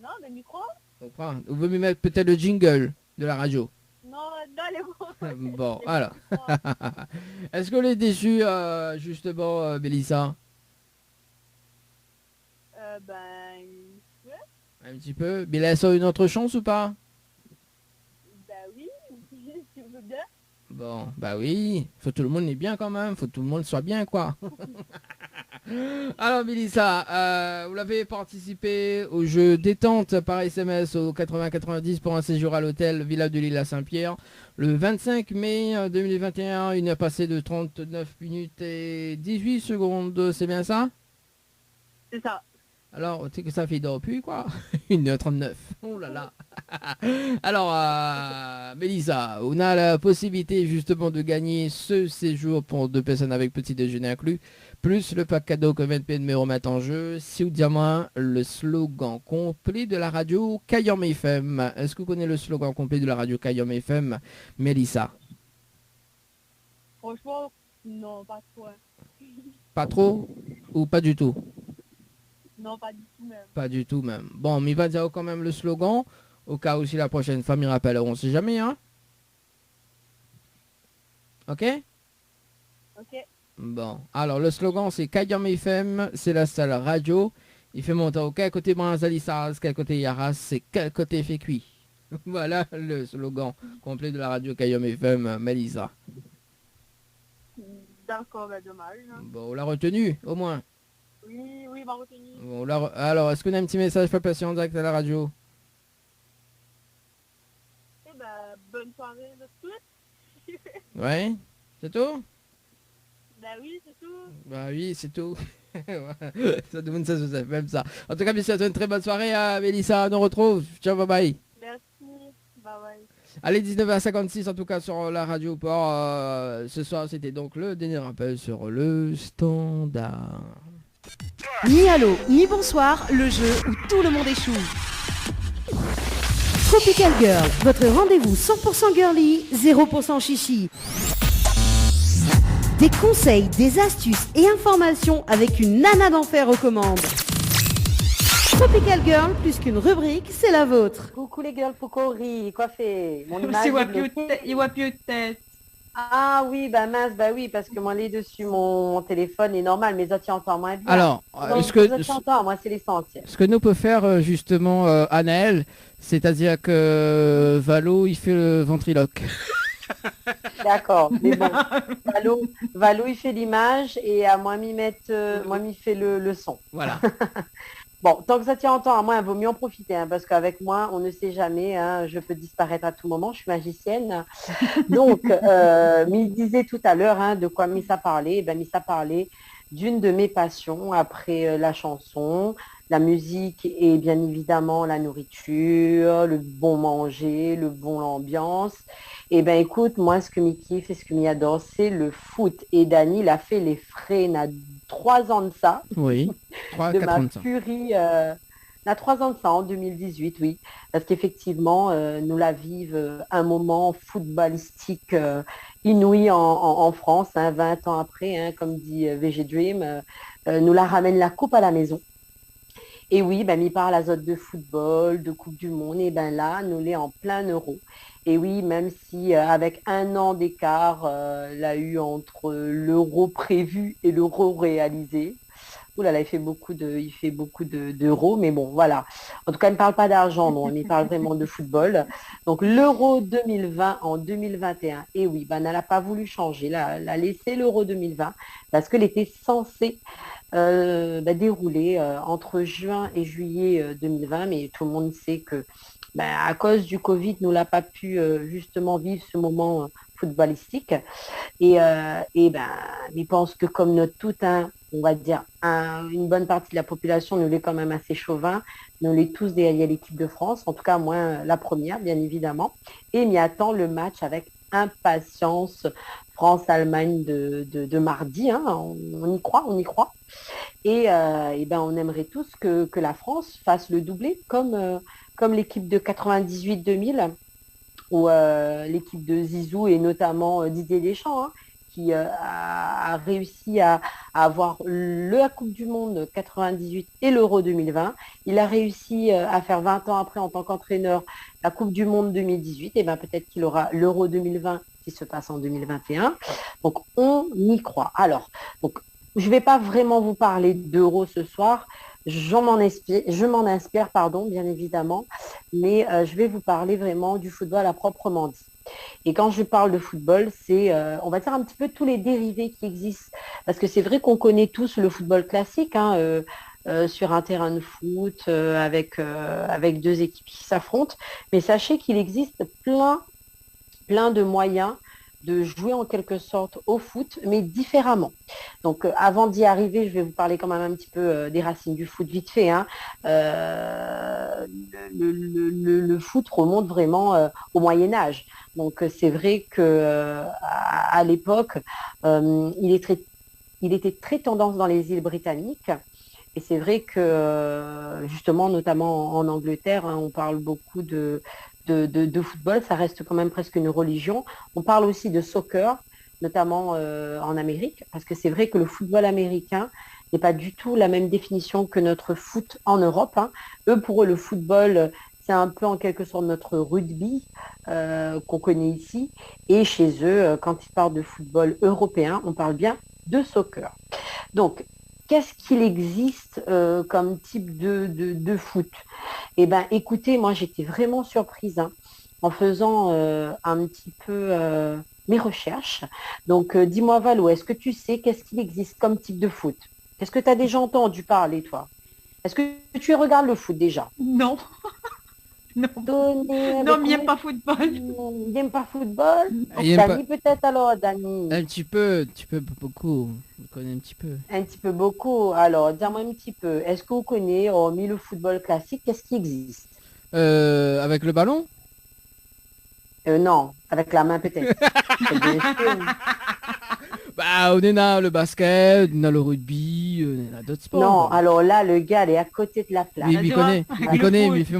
Non, le micro? Vous pouvez me mettre peut-être le jingle de la radio. Non, les mots. Bon, alors. Est-ce qu'on est déçu, justement, Mélissa? Ben... Ouais. Un petit peu. Mais laisse une autre chance ou pas? Bah oui, si tu veux bien. Bon, bah oui. Faut que tout le monde est bien quand même. Faut que tout le monde soit bien, quoi. Alors, Mélissa, vous l'avez participé au jeu détente par SMS au 80-90 pour un séjour à l'hôtel Villa de l'Île à Saint-Pierre. Le 25 mai 2021, une heure passée de 39 minutes et 18 secondes. C'est bien ça? C'est ça. Alors, tu sais que ça fait depuis quoi? 1h39. Oh là là. Alors, Mélissa, on a la possibilité justement de gagner ce séjour pour 2 personnes avec petit déjeuner inclus, plus le pack cadeau que 20 de me remettre en jeu. Si vous dites moi le slogan complet de la radio Kayam FM. Est-ce que vous connaissez le slogan complet de la radio Kayam FM, Mélissa? Franchement, non, pas trop. Pas trop ou pas du tout? Non, pas du tout même. Pas du tout même. Bon, mais il va dire quand même le slogan, au cas où si la prochaine fois m'y rappelleront, on sait jamais, hein? Ok? Ok. Bon, alors le slogan c'est Kayam FM, c'est la seule radio. Il fait monter au quel côté Branzalissas, quel côté Yaras, c'est quel côté fait cuit. Voilà le slogan complet de la radio Kayam FM, Mélissa. D'accord, bah dommage. Hein. Bon, on l'a retenu, au moins. Oui, m'a retenu. Bon, alors, est-ce qu'on a un petit message pour passer en direct à la radio? Eh ben, bonne soirée de tous. Ouais, c'est tout? Bah oui, c'est tout. Bah oui, c'est tout. Ça demande ça, c'est même ça. En tout cas, bien sûr, une très bonne soirée à Mélissa. On nous retrouve. Ciao, bye bye. Merci. Bye bye. Allez, 19h56 en tout cas sur la radio Port. Ce soir, c'était donc le dernier rappel sur le standard. Ni allô, ni bonsoir, le jeu où tout le monde échoue. Tropical Girl, votre rendez-vous 100% girly, 0% chichi. Des conseils, des astuces et informations avec une nana d'enfer aux commandes. Tropical Girl, plus qu'une rubrique, c'est la vôtre. Coucou les girls Pocori, coiffées. Mon image C'est est bloquée. il voit plus de tête. Ah oui, bah mince, bah oui, parce que moi les dessus, mon téléphone est normal, mais autres entend moins bien. Alors, donc, les autres entend, moi c'est l'essentiel. Ce que nous peut faire justement Anaël, c'est-à-dire que Valo, il fait le ventriloque. D'accord, mais bon, Valo il fait l'image et à moi m'y mettre, moi m'y fait le son. Voilà. Bon, tant que ça tient en temps, à moi, il vaut mieux en profiter, hein, parce qu'avec moi, on ne sait jamais, hein, je peux disparaître à tout moment, je suis magicienne. Donc, il disait tout à l'heure, hein, de quoi Missa parlait. Ben, Missa parlait d'une de mes passions après la chanson, la musique et bien évidemment la nourriture, le bon manger, le bon ambiance. Et ben écoute, moi, ce que m'y kiffe et ce que m'y adore, c'est le foot. Et Dani, il a fait les frais, il a 3 ans de ça. Oui, 3 de 4 ma ans de ça. furie. On a 3 ans de ça, en 2018, oui. Parce qu'effectivement, nous la vivons un moment footballistique inouï en France, hein, 20 ans après, hein, comme dit VG Dream. Nous la ramène la coupe à la maison. Et oui, ben, il parle à zone de football, de Coupe du Monde. Et ben là, nous l'est en plein euro. Et oui, même si avec 1 an d'écart, l'a eu entre l'euro prévu et l'euro réalisé. Ouh là là, il fait beaucoup d'euros, mais bon, voilà. En tout cas, il ne parle pas d'argent, non, il parle vraiment de football. Donc, l'Euro 2020 en 2021, et oui, ben, elle n'a pas voulu changer, elle a laissé l'Euro 2020 parce qu'elle était censée dérouler entre juin et juillet 2020, mais tout le monde sait que à cause du Covid, nous n'a pas pu justement vivre ce moment footballistique. Et je pense que comme notre tout on va dire, une bonne partie de la population nous l'est quand même assez chauvin, nous l'est tous derrière l'équipe de France, en tout cas moi la première bien évidemment, et m'y attend le match avec impatience, France-Allemagne de mardi, hein, on y croit, et on aimerait tous que la France fasse le doublé comme l'équipe de 98-2000, ou l'équipe de Zizou et notamment Didier Deschamps, hein, qui a réussi à avoir la Coupe du Monde 98 et l'Euro 2020. Il a réussi à faire 20 ans après en tant qu'entraîneur la Coupe du Monde 2018. Et bien peut-être qu'il aura l'Euro 2020 qui se passe en 2021. Donc on y croit. Alors, donc, je ne vais pas vraiment vous parler d'Euro ce soir. Je m'en inspire, bien évidemment, mais je vais vous parler vraiment du football à proprement dit. Et quand je parle de football, c'est, on va dire, un petit peu tous les dérivés qui existent. Parce que c'est vrai qu'on connaît tous le football classique, hein, sur un terrain de foot, avec 2 équipes qui s'affrontent. Mais sachez qu'il existe plein de moyens de jouer en quelque sorte au foot, mais différemment. Donc, avant d'y arriver, je vais vous parler quand même un petit peu des racines du foot vite fait, hein. Le foot remonte vraiment au Moyen-Âge. Donc, c'est vrai qu'à l'époque, il était très tendance dans les îles britanniques. Et c'est vrai que, justement, notamment en Angleterre, hein, on parle beaucoup de football, ça reste quand même presque une religion. On parle aussi de soccer, notamment en Amérique, parce que c'est vrai que le football américain n'est pas du tout la même définition que notre foot en Europe, hein. Pour eux, le football, c'est un peu en quelque sorte notre rugby qu'on connaît ici. Et chez eux, quand ils parlent de football européen, on parle bien de soccer. Donc, qu'est-ce qu'il existe comme type de foot? Eh bien, écoutez, moi, j'étais vraiment surprise, hein, en faisant un petit peu mes recherches. Donc, dis-moi, Valo, est-ce que tu sais qu'est-ce qu'il existe comme type de foot? Est-ce que tu as déjà entendu parler, toi? Est-ce que tu regardes le foot déjà? Non. Non. Non, mais il n'aime pas football. Il n'aime pas football. Dani, peut-être alors, Dani. Un petit peu beaucoup. Je connais un petit peu. Un petit peu beaucoup. Alors, dis-moi un petit peu. Est-ce que vous connaissez, hormis le football classique, qu'est-ce qui existe? Avec le ballon? Non, avec la main peut-être. On est là le basket, on a le rugby, on a d'autres sports. Non, alors là, le gars, il est à côté de la place. Oui, il connaît, mais il fait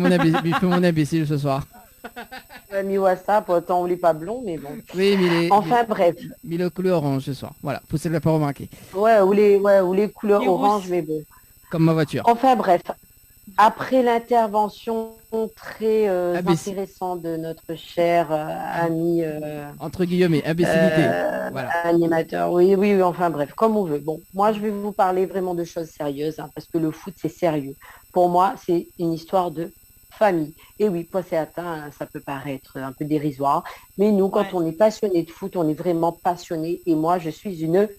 mon imbécile ce soir. Mis WhatsApp, autant on n'est pas blond, mais bon. Oui, mais bref. Mais le couleur orange ce soir. Voilà, vous ne l'avez pas remarqué. Ouais, ou les couleurs orange, mais bon. Comme ma voiture. Enfin bref. Après l'intervention très intéressante de notre cher ami... entre guillemets, imbécilité. Voilà. Animateur, oui, enfin bref, comme on veut. Bon, moi je vais vous parler vraiment de choses sérieuses, hein, parce que le foot c'est sérieux. Pour moi, c'est une histoire de famille. Et oui, pour certains, ça peut paraître un peu dérisoire, mais nous, quand on est passionné de foot, on est vraiment passionné. Et moi, je suis une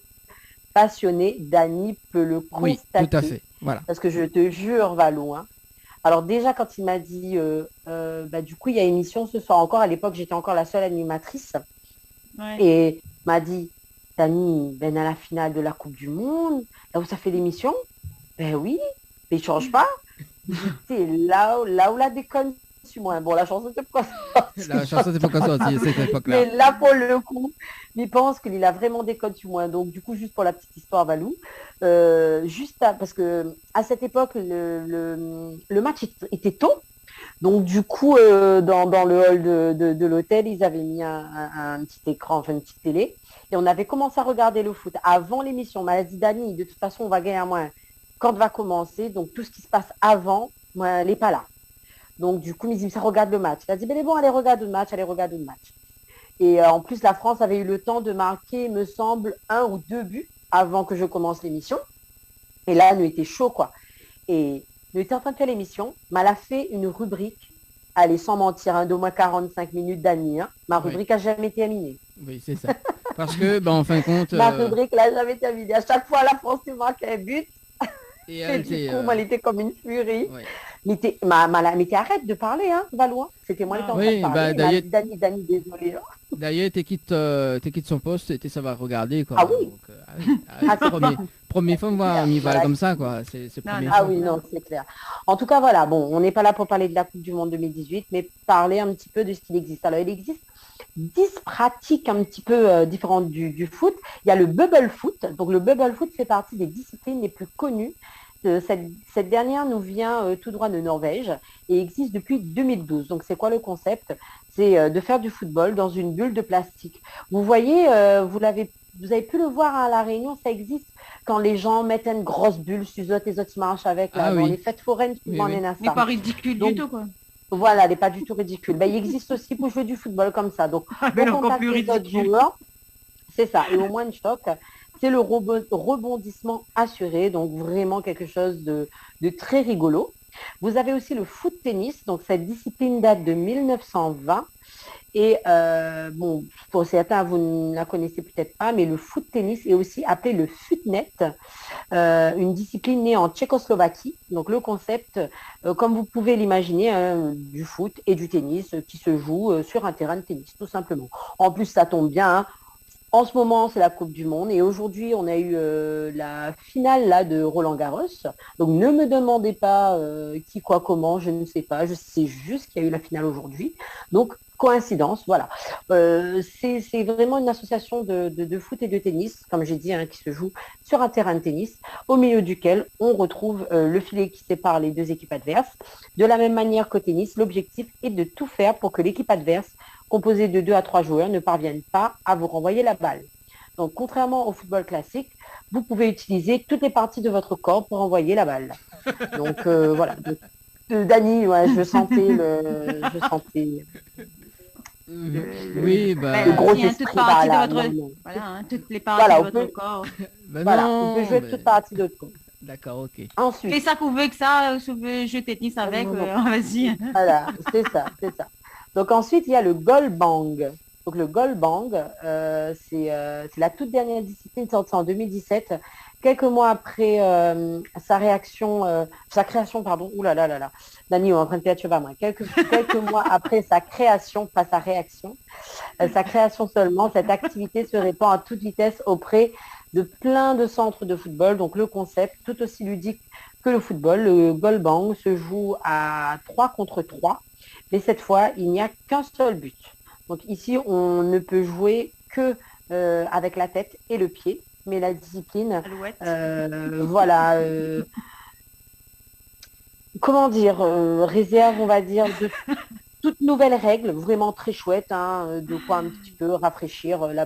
passionnée. Dani peut le constater. Oui, tout à fait. Voilà. Parce que je te jure, Valou, hein. Alors déjà, quand il m'a dit, du coup, il y a émission ce soir encore. À l'époque, j'étais encore la seule animatrice. Ouais. Et m'a dit, Dani, ben à la finale de la Coupe du Monde, là où ça fait l'émission, ben oui, mais il change pas. J'étais là où la déconne, suis moi. Bon, la chanson, c'est pas sortie. La chanson, c'est pas encore sortie, cette époque-là. Mais là, pour le coup, il pense qu'il a vraiment déconne sur moi. Donc, du coup, juste pour la petite histoire, Valou, parce que à cette époque, le match était tôt. Donc, du coup, dans le hall de l'hôtel, ils avaient mis un petit écran, enfin une petite télé. Et on avait commencé à regarder le foot avant l'émission. On m'a dit, Dani, de toute façon, on va gagner à moins. Quand va commencer, donc tout ce qui se passe avant, moi, elle n'est pas là. Donc, du coup, il dit, ça regarde le match. Il a dit, ben bon, allez, regarde le match. Et en plus, la France avait eu le temps de marquer, me semble, 1 ou 2 buts avant que je commence l'émission. Et là, nous était chaud, quoi. Et nous était en train de faire l'émission. Elle a fait une rubrique, allez, sans mentir, d'au moins 45 minutes d'Annie. Ma rubrique n'a jamais terminée. Oui, c'est ça. Parce que, en fin de compte... Ma rubrique n'a jamais terminée. À chaque fois, la France nous marquait un but. Et du coup, elle était comme une furie. Ouais. Mais t'es arrête de parler, hein, Valois. C'était moi qui étais en train de parler. Dani, désolé. D'ailleurs, t'es quitte son poste et ça va regarder, quoi. Ah oui. Donc, première fois, on y va comme ça, quoi. C'est première fois. Ah oui, non, c'est clair. En tout cas, voilà, bon, on n'est pas là pour parler de la Coupe du Monde 2018, mais parler un petit peu de ce qu'il existe. Alors, il existe 10 pratiques un petit peu différentes du foot. Il y a le bubble foot. Donc, le bubble foot fait partie des disciplines les plus connues. Cette dernière nous vient tout droit de Norvège et existe depuis 2012. Donc, c'est quoi le concept? C'est de faire du football dans une bulle de plastique. Vous voyez, vous avez pu le voir à La Réunion, ça existe quand les gens mettent une grosse bulle sur les autres, les autres marchent avec. Dans les fêtes foraines, souvent, on est ça. Mais pas ridicule du tout, quoi. Voilà, elle n'est pas du tout ridicule. Il existe aussi pour jouer du football comme ça. Donc, au contact des autres joueurs, c'est ça. Et au moins de choc, c'est le rebondissement assuré. Donc, vraiment quelque chose de très rigolo. Vous avez aussi le foot-tennis. Donc, cette discipline date de 1920. Et pour certains, vous ne la connaissez peut-être pas, mais le foot-tennis est aussi appelé le futnet, une discipline née en Tchécoslovaquie. Donc le concept, comme vous pouvez l'imaginer, du foot et du tennis qui se joue sur un terrain de tennis, tout simplement. En plus, ça tombe bien, hein. En ce moment, c'est la Coupe du Monde et aujourd'hui, on a eu la finale là, de Roland-Garros. Donc, ne me demandez pas qui, quoi, comment, je ne sais pas. Je sais juste qu'il y a eu la finale aujourd'hui. Donc, coïncidence, voilà. C'est vraiment une association de foot et de tennis, comme j'ai dit, hein, qui se joue sur un terrain de tennis, au milieu duquel on retrouve le filet qui sépare les deux équipes adverses. De la même manière qu'au tennis, l'objectif est de tout faire pour que l'équipe adverse, composé de 2 à 3 joueurs, ne parviennent pas à vous renvoyer la balle. Donc, contrairement au football classique, vous pouvez utiliser toutes les parties de votre corps pour envoyer la balle. Donc, voilà. Dani, ouais, je sentais le gros toutes parties de votre... Voilà, toutes les parties de votre corps. Vous pouvez jouer toutes parties de votre corps. D'accord, ok. Ensuite. Et ça, vous voulez que ça, vous voulez jouer tennis avec, vas-y. Voilà, c'est ça. Donc ensuite, il y a le goalbang. Donc le goalbang, c'est la toute dernière discipline sortie en 2017, quelques mois après sa création, pardon. Ouh là là là là. Dani, on est en train de perdre cheval, moi. Quelques mois après sa création, pas sa réaction, sa création seulement, cette activité se répand à toute vitesse auprès de plein de centres de football. Donc le concept, tout aussi ludique que le football, le goalbang se joue à 3 contre 3. Mais cette fois, il n'y a qu'un seul but. Donc ici, on ne peut jouer que avec la tête et le pied. Mais la discipline, voilà, comment dire, réserve, on va dire, de toutes nouvelles règles, vraiment très chouettes, hein, de quoi un petit peu rafraîchir les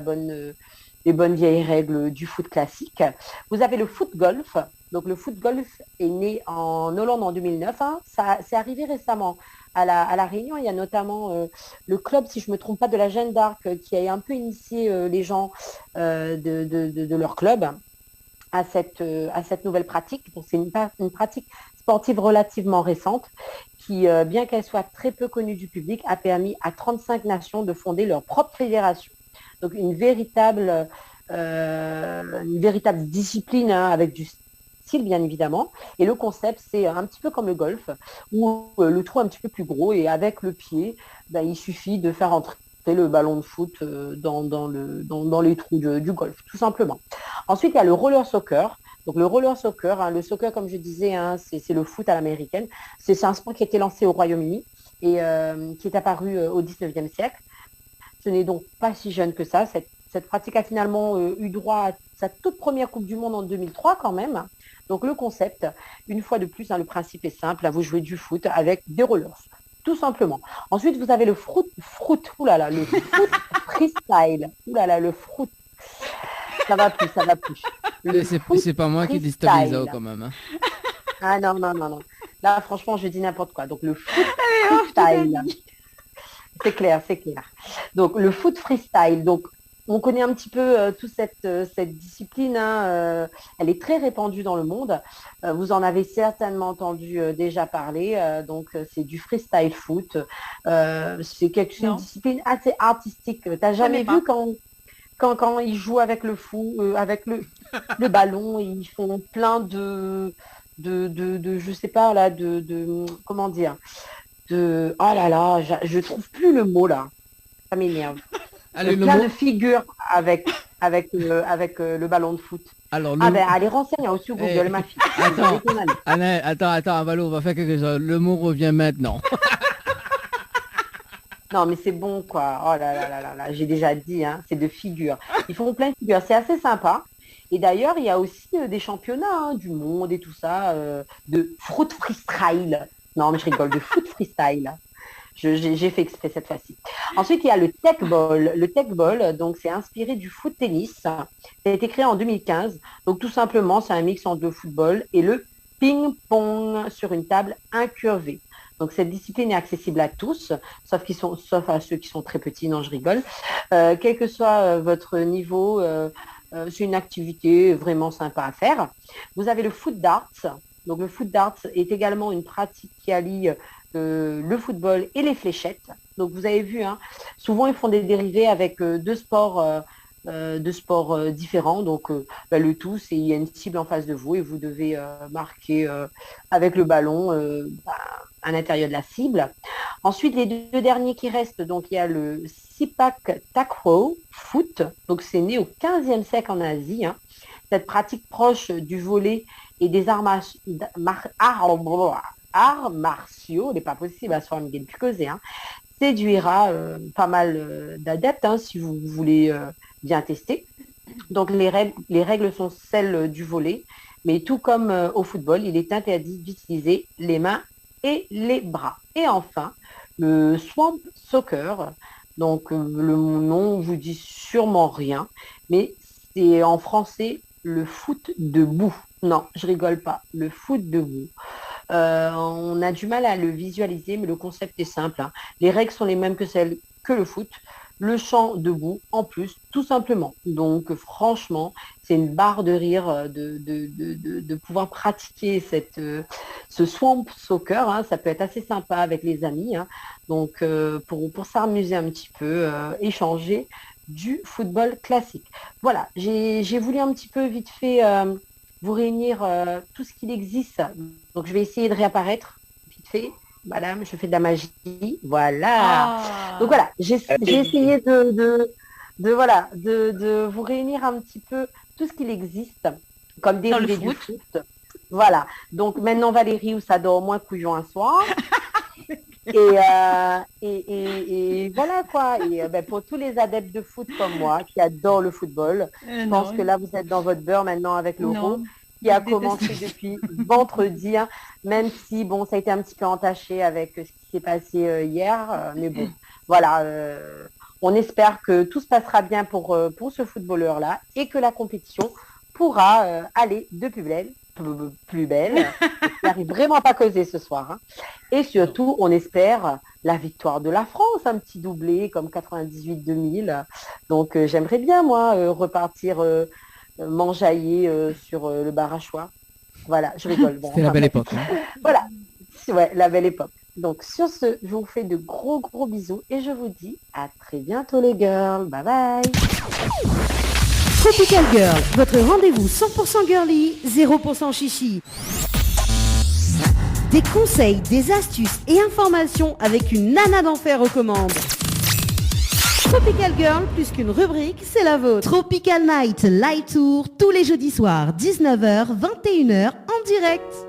bonnes vieilles règles du foot classique. Vous avez le foot golf. Donc le foot golf est né en Hollande en 2009. Hein. Ça c'est arrivé récemment. À la Réunion, il y a notamment le club, si je ne me trompe pas, de la Jeanne d'Arc qui a un peu initié les gens de leur club à cette nouvelle pratique. Donc c'est une pratique sportive relativement récente qui, bien qu'elle soit très peu connue du public, a permis à 35 nations de fonder leur propre fédération. Donc une véritable discipline, hein, avec du style bien évidemment. Et le concept, c'est un petit peu comme le golf, où le trou est un petit peu plus gros et avec le pied, il suffit de faire entrer le ballon de foot dans les trous du golf, tout simplement. Ensuite, il y a le roller soccer. Donc le roller soccer, le soccer, comme je disais, c'est le foot à l'américaine. C'est un sport qui a été lancé au Royaume-Uni et qui est apparu au 19e siècle. Ce n'est donc pas si jeune que ça. Cette pratique a finalement eu droit à sa toute première Coupe du Monde en 2003 quand même. Donc le concept, une fois de plus, le principe est simple. Vous jouez du foot avec des rollers, tout simplement. Ensuite, vous avez le foot freestyle. Le foot. Ça va plus. C'est pas moi qui dis stabilise quand même. Hein. Ah non. Là, franchement, je dis n'importe quoi. Donc le foot freestyle. C'est clair. Donc le foot freestyle. Donc on connaît un petit peu toute cette discipline. Elle est très répandue dans le monde. Vous en avez certainement entendu déjà parler. Donc c'est du freestyle foot. C'est une discipline assez artistique. T'as jamais vu quand ils jouent avec le avec le ballon, ils font plein de je sais pas là, comment dire, oh là là, je trouve plus le mot là, ça m'énerve. Plein de figures avec le ballon de foot. Alors, allez, renseigne aussi au Google, ma fille. Attends, Valo, on va faire quelque chose. Le mot revient maintenant. Non, mais c'est bon, quoi. Oh là là, j'ai déjà dit, c'est de figures. Ils font plein de figures. C'est assez sympa. Et d'ailleurs, il y a aussi des championnats du monde et tout ça, de foot freestyle. Non, mais je rigole, de foot freestyle. J'ai fait exprès cette fois-ci. Ensuite, il y a le tech ball. Le tech ball, donc, c'est inspiré du foot tennis. Ça a été créé en 2015. Donc, tout simplement, c'est un mix entre le football et le ping-pong sur une table incurvée. Donc, cette discipline est accessible à tous, sauf à ceux qui sont très petits. Non, je rigole. Quel que soit votre niveau, c'est une activité vraiment sympa à faire. Vous avez le foot darts. Donc, le foot darts est également une pratique qui allie le football et les fléchettes. Donc, vous avez vu, souvent, ils font des dérivés avec deux sports différents. Donc, le tout, c'est il y a une cible en face de vous et vous devez marquer avec le ballon à l'intérieur de la cible. Ensuite, les deux derniers qui restent, donc il y a le Sipak Takraw foot. Donc, c'est né au 15e siècle en Asie. Cette pratique proche du volley et des arts martiaux, n'est pas possible à soi, mais plus causer, séduira pas mal d'adeptes si vous voulez bien tester. Donc les règles sont celles du volley, mais tout comme au football, il est interdit d'utiliser les mains et les bras. Et enfin, le swamp soccer, donc le nom vous dit sûrement rien, mais c'est en français le foot debout. Non, je rigole pas, le foot debout. On a du mal à le visualiser, mais le concept est simple. Les règles sont les mêmes que celles que le foot. Le chant debout en plus, tout simplement. Donc franchement, c'est une barre de rire de pouvoir pratiquer ce swamp soccer. Ça peut être assez sympa avec les amis. Donc pour s'amuser un petit peu, échanger du football classique. Voilà, j'ai voulu un petit peu vite fait vous réunir tout ce qu'il existe. Donc je vais essayer de réapparaître vite fait. Madame, je fais de la magie. Voilà. Donc voilà, j'ai essayé de vous réunir un petit peu tout ce qu'il existe comme dérivé du foot. Voilà. Donc maintenant Valérie, où ça dort moins couillon un soir. Et voilà quoi. Et pour tous les adeptes de foot comme moi qui adorent le football, je pense que là vous êtes dans votre beurre maintenant avec l'Euro qui a commencé depuis vendredi, même si bon ça a été un petit peu entaché avec ce qui s'est passé hier, mais bon voilà, on espère que tout se passera bien pour ce footballeur là et que la compétition pourra aller de plus belle. Il n'arrive vraiment pas à causer ce soir. Et surtout, on espère la victoire de la France, un petit doublé comme 98-2000. Donc, j'aimerais bien, moi, repartir m'enjailler sur le bar à choix. Voilà, je rigole. Bon, c'était la belle époque. Voilà, ouais, la belle époque. Donc, sur ce, je vous fais de gros bisous et je vous dis à très bientôt les girls. Bye bye. Tropical Girl, votre rendez-vous 100% girly, 0% chichi. Des conseils, des astuces et informations avec une nana d'enfer aux commandes. Tropical Girl, plus qu'une rubrique, c'est la vôtre. Tropical Night Live Tour, tous les jeudis soirs, 19h, 21h, en direct.